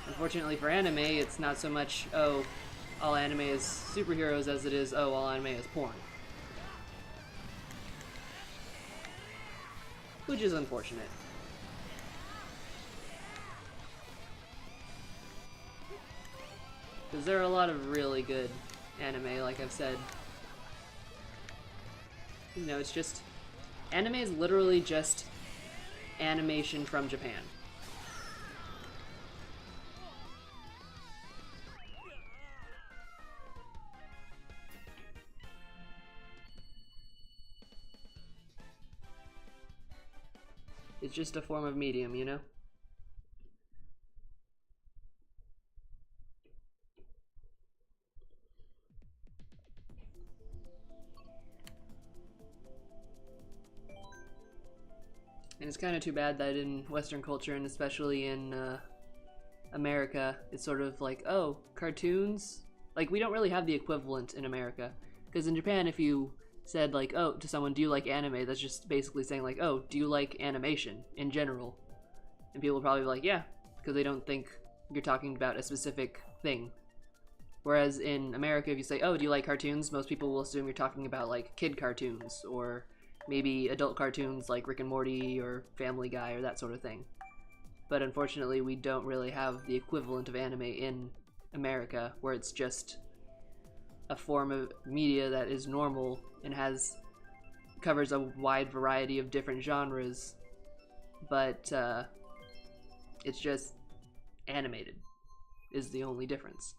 [SPEAKER 1] Unfortunately for anime, it's not so much, oh, all anime is superheroes as it is, oh, all anime is porn. Which is unfortunate. Because there are a lot of really good anime, like I've said. You know, it's just... Anime is literally just animation from Japan. It's just a form of medium, you know? And it's kind of too bad that in Western culture, and especially in America, it's sort of like, oh, cartoons? Like, we don't really have the equivalent in America. Because in Japan, if you said, like, oh, to someone, do you like anime? That's just basically saying, like, oh, do you like animation in general? And people will probably be like, yeah, because they don't think you're talking about a specific thing. Whereas in America, if you say, oh, do you like cartoons? Most people will assume you're talking about, like, kid cartoons, or maybe adult cartoons like Rick and Morty or Family Guy or that sort of thing. But unfortunately, we don't really have the equivalent of anime in America, where it's just a form of media that is normal and covers a wide variety of different genres, but it's just animated is the only difference.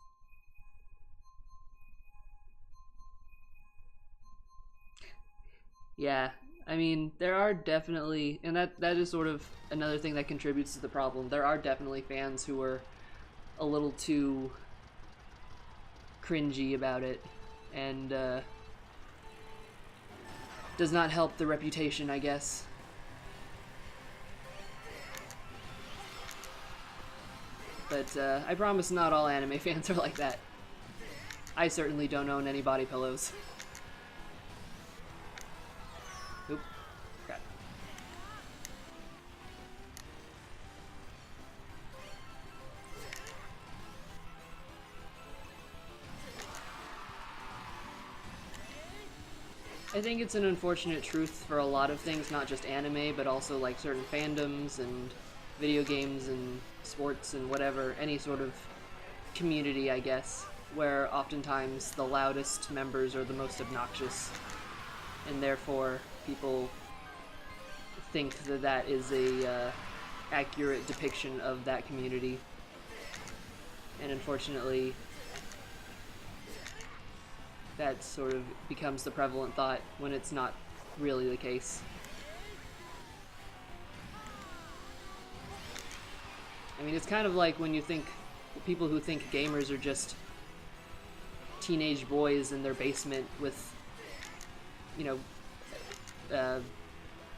[SPEAKER 1] Yeah, I mean, there are definitely, and that is sort of another thing that contributes to the problem. There are definitely fans who are a little too cringy about it, and does not help the reputation, I guess. But I promise not all anime fans are like that. I certainly don't own any body pillows. Oop. Crap. I think it's an unfortunate truth for a lot of things, not just anime, but also like certain fandoms and video games and sports and whatever, any sort of community, I guess, where oftentimes the loudest members are the most obnoxious, and therefore people think that that is a accurate depiction of that community. And unfortunately, that sort of becomes the prevalent thought when it's not really the case. I mean, it's kind of like when you think people who think gamers are just teenage boys in their basement with, you know,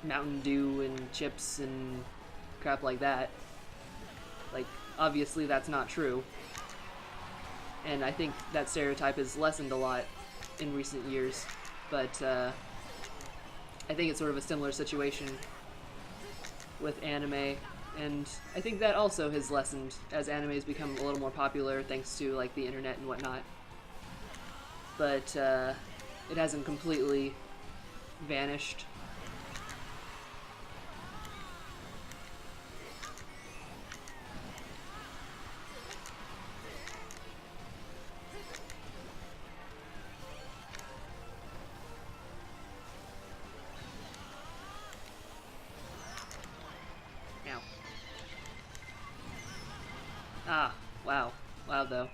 [SPEAKER 1] Mountain Dew and chips and crap like that. Like, obviously that's not true. And I think that stereotype has lessened a lot in recent years, but I think it's sort of a similar situation with anime, and I think that also has lessened as anime has become a little more popular thanks to like the internet and whatnot. But it hasn't completely vanished. Wow. Wow, though.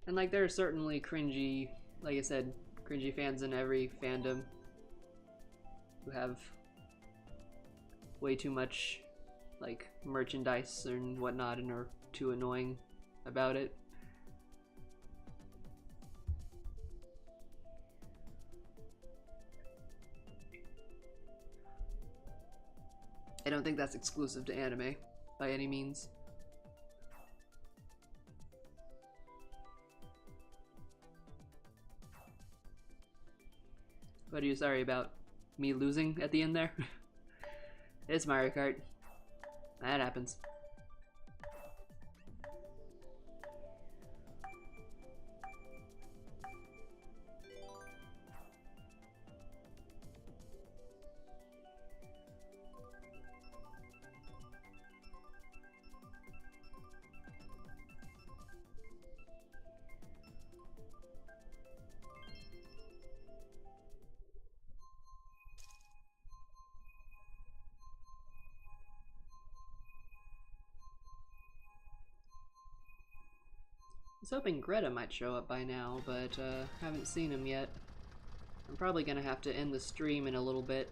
[SPEAKER 1] And like, there are certainly cringy, like I said, cringy fans in every fandom who have way too much like merchandise and whatnot and are too annoying about it. I don't think that's exclusive to anime by any means. What are you sorry about? Me losing at the end there? It's Mario Kart. That happens. I was hoping Greta might show up by now, but haven't seen him yet. I'm probably gonna have to end the stream in a little bit,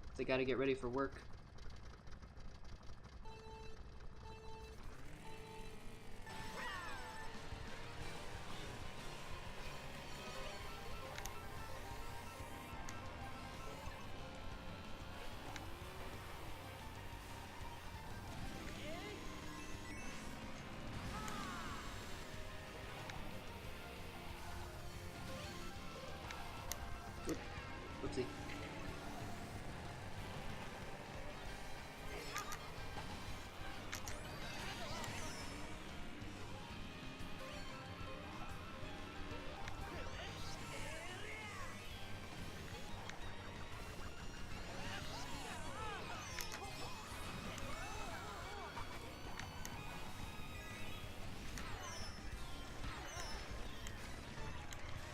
[SPEAKER 1] because I gotta get ready for work. Oopsie.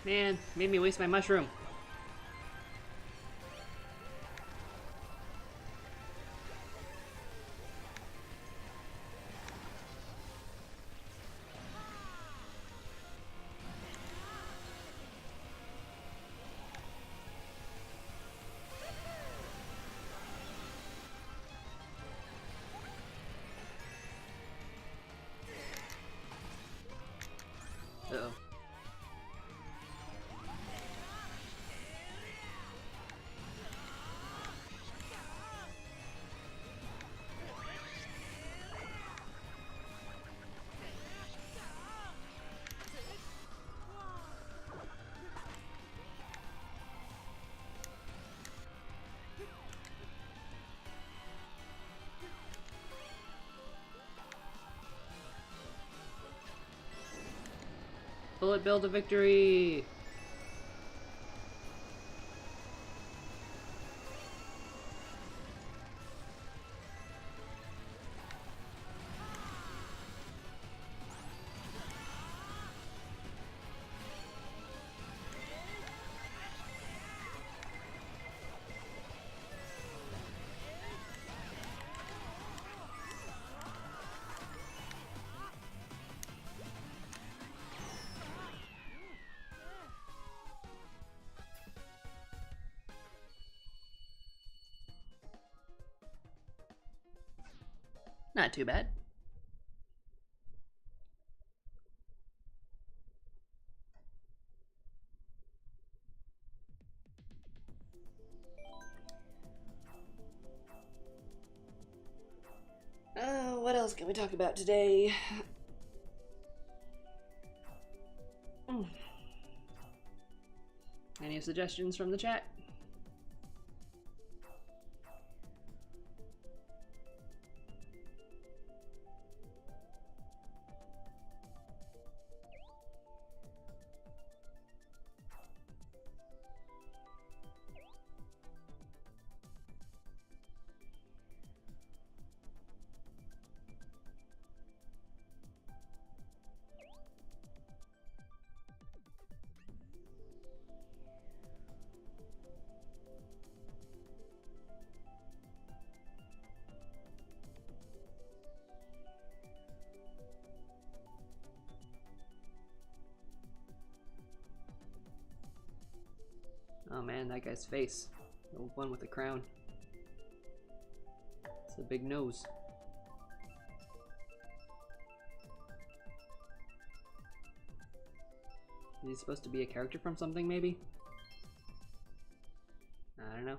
[SPEAKER 1] Man, made me waste my mushroom. Uh-oh. Bullet bill to victory! Not too bad. What else can we talk about today? Any suggestions from the chat? man, that guy's face. The one with the crown. It's a big nose. Is he supposed to be a character from something, maybe? I don't know.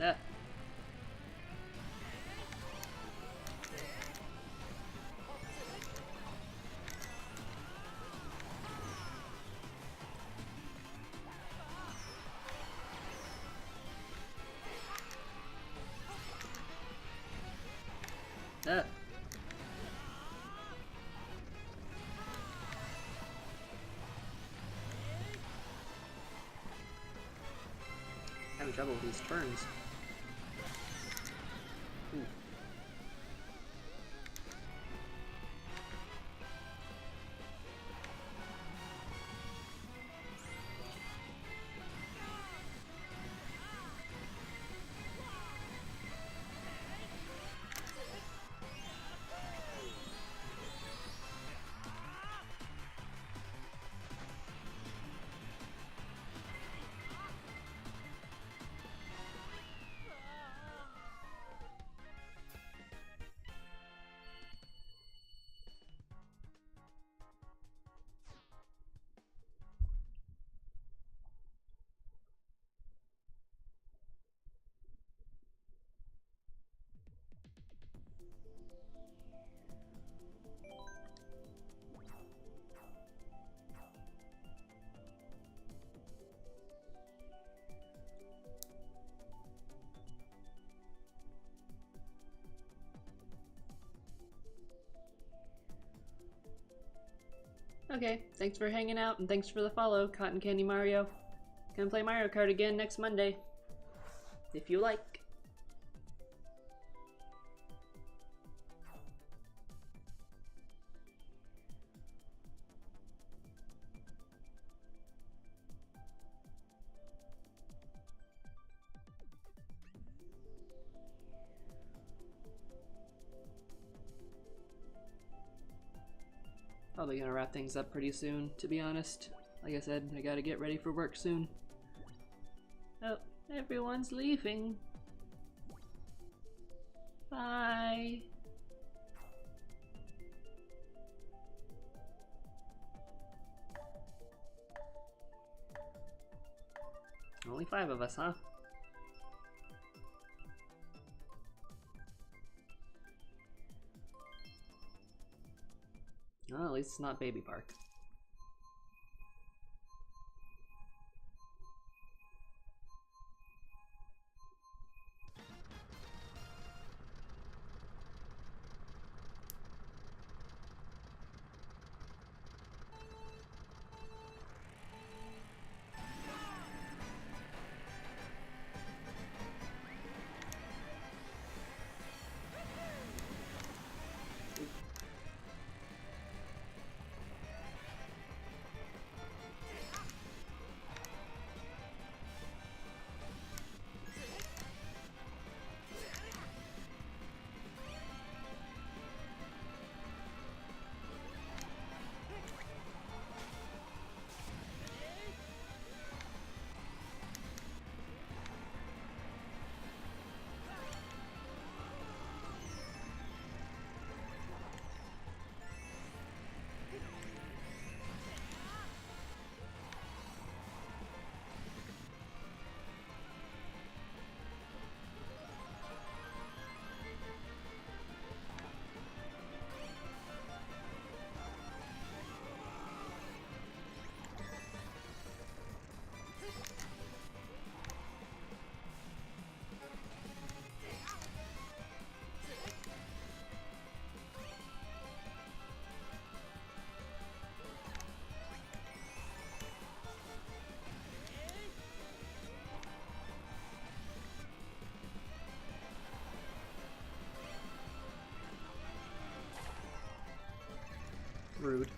[SPEAKER 1] Yeah. Yeah. Having trouble with these turns. Ooh. Okay, thanks for hanging out and thanks for the follow, Cotton Candy Mario. Come play Mario Kart again next Monday. If you like. Probably gonna wrap things up pretty soon, to be honest. Like I said, I gotta get ready for work soon. Oh, everyone's leaving. Bye. Only 5 of us, huh? Well, at least it's not Baby Park. rude.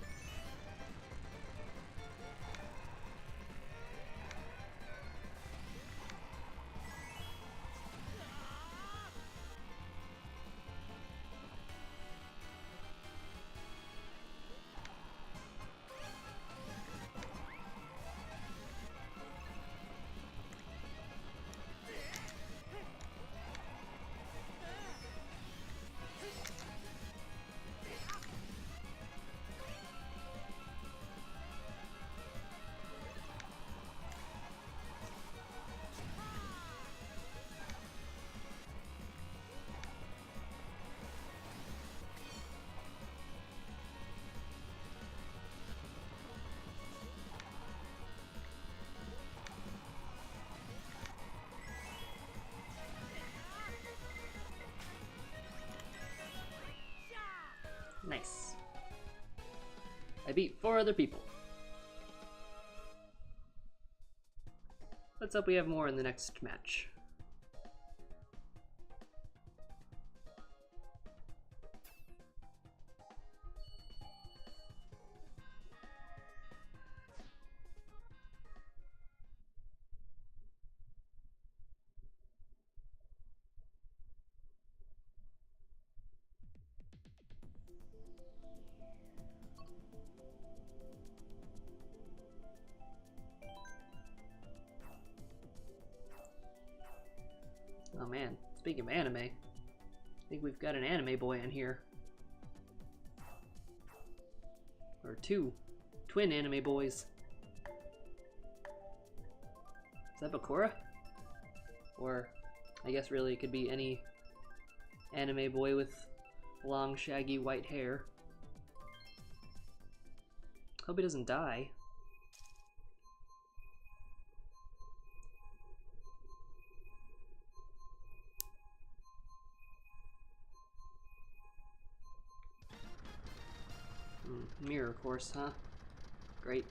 [SPEAKER 1] Nice. I beat 4 other people. Let's hope we have more in the next match. Oh man, speaking of anime, I think we've got an anime boy in here. Or 2 twin anime boys. Is that Bakura? Or, I guess really it could be any anime boy with long shaggy white hair. Hope he doesn't die. Mirror course, huh? Great.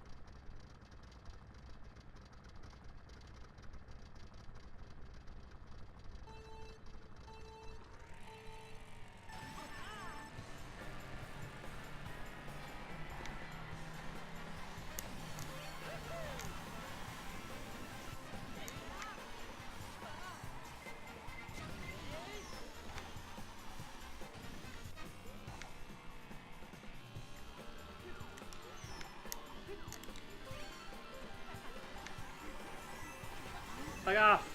[SPEAKER 1] Fuck off!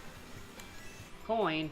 [SPEAKER 1] Coin.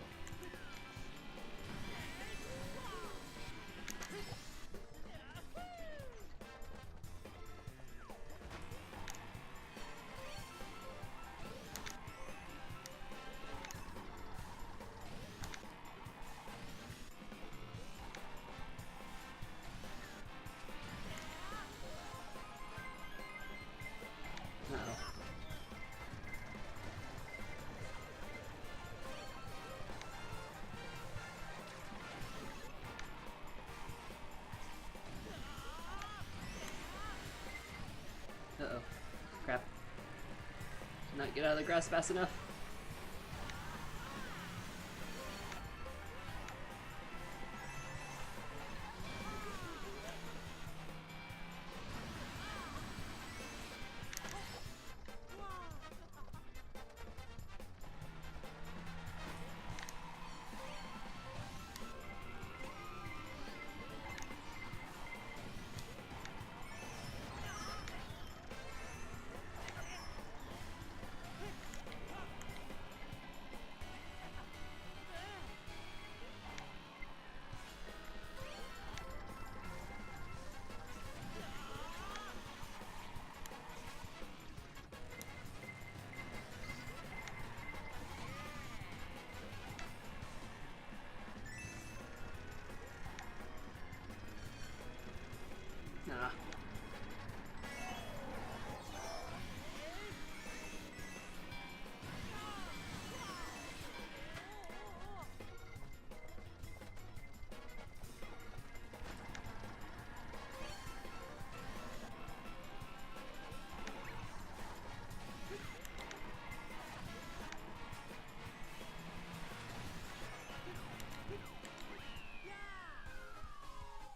[SPEAKER 1] Uh-oh. Crap. Did not get out of the grass fast enough. Nah.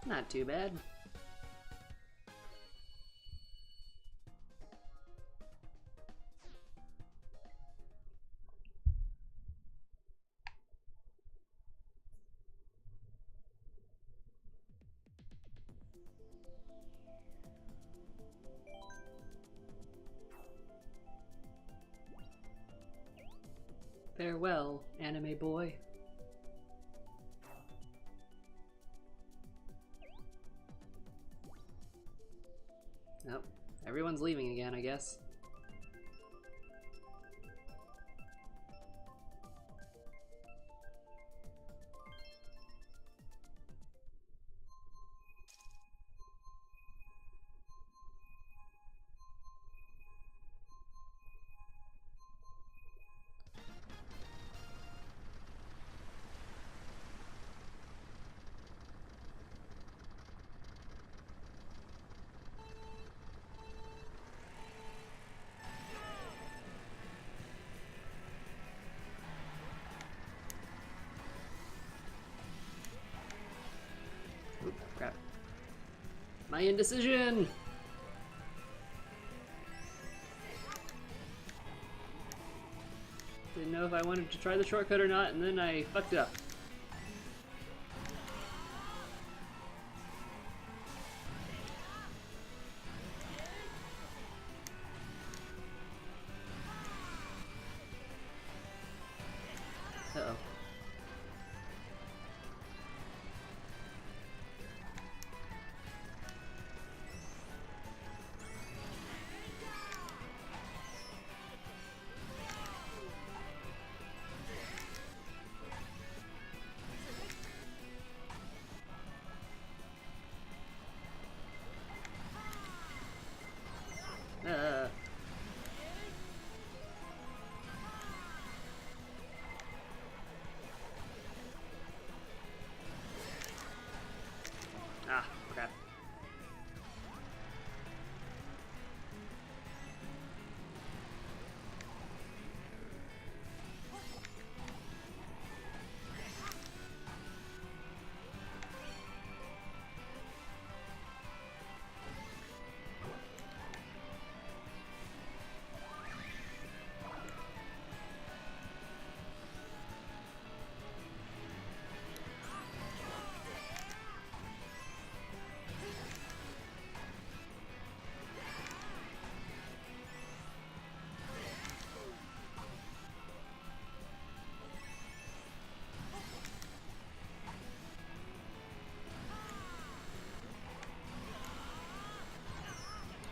[SPEAKER 1] Not too bad. Farewell, anime boy. Nope. Everyone's leaving again, I guess. Oop, crap. My indecision! Didn't know if I wanted to try the shortcut or not, and then I fucked it up. Uh-oh. Ah, crap.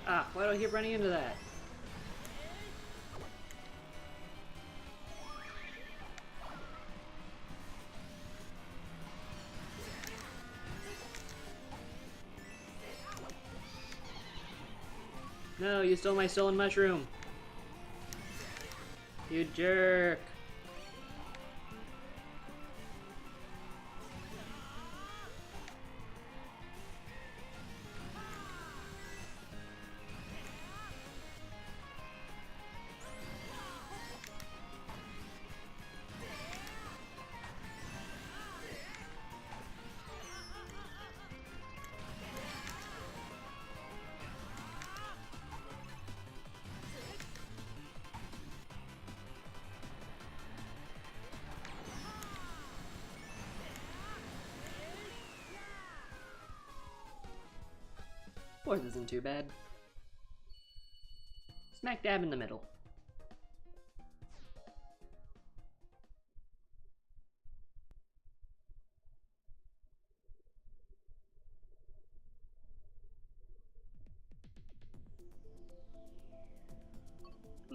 [SPEAKER 1] Ah, why do I keep running into that? No, you stole my stolen mushroom. You jerk. Fourth isn't too bad. Smack dab in the middle.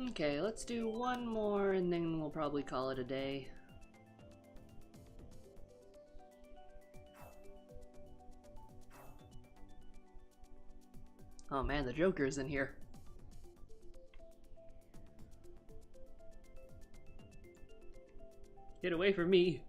[SPEAKER 1] Okay, let's do one more and then we'll probably call it a day. Oh man, the Joker's in here. Get away from me.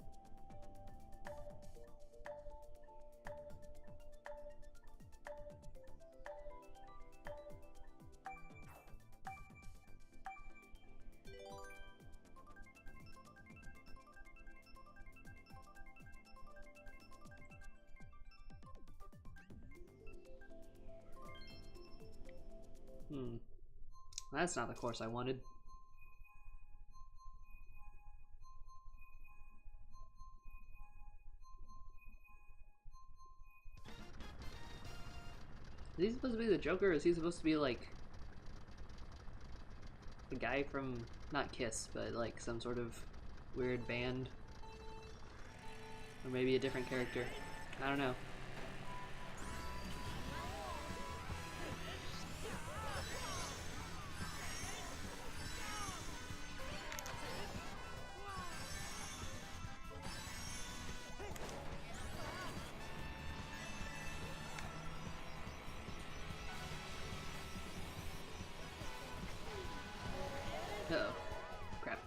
[SPEAKER 1] That's not the course I wanted. Is he supposed to be the Joker, or is he supposed to be like the guy from, not Kiss, but like some sort of weird band. Or maybe a different character. I don't know. Uh-oh. Crap.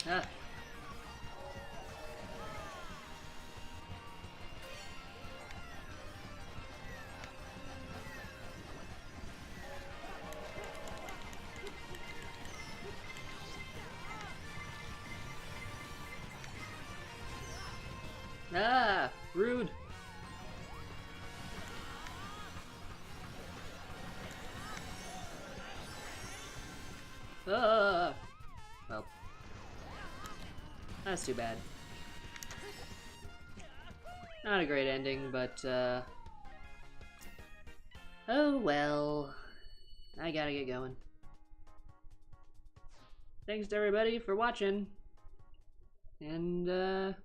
[SPEAKER 1] Ah. Ah, rude. Ah. Well, that's too bad. Not a great ending, but oh well. I gotta get going. Thanks to everybody for watching. And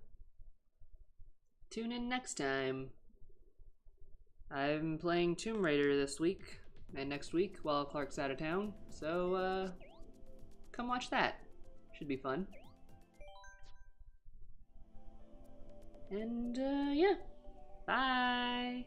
[SPEAKER 1] tune in next time. I'm playing Tomb Raider this week and next week while Clark's out of town, so come watch that. Should be fun. And yeah, bye!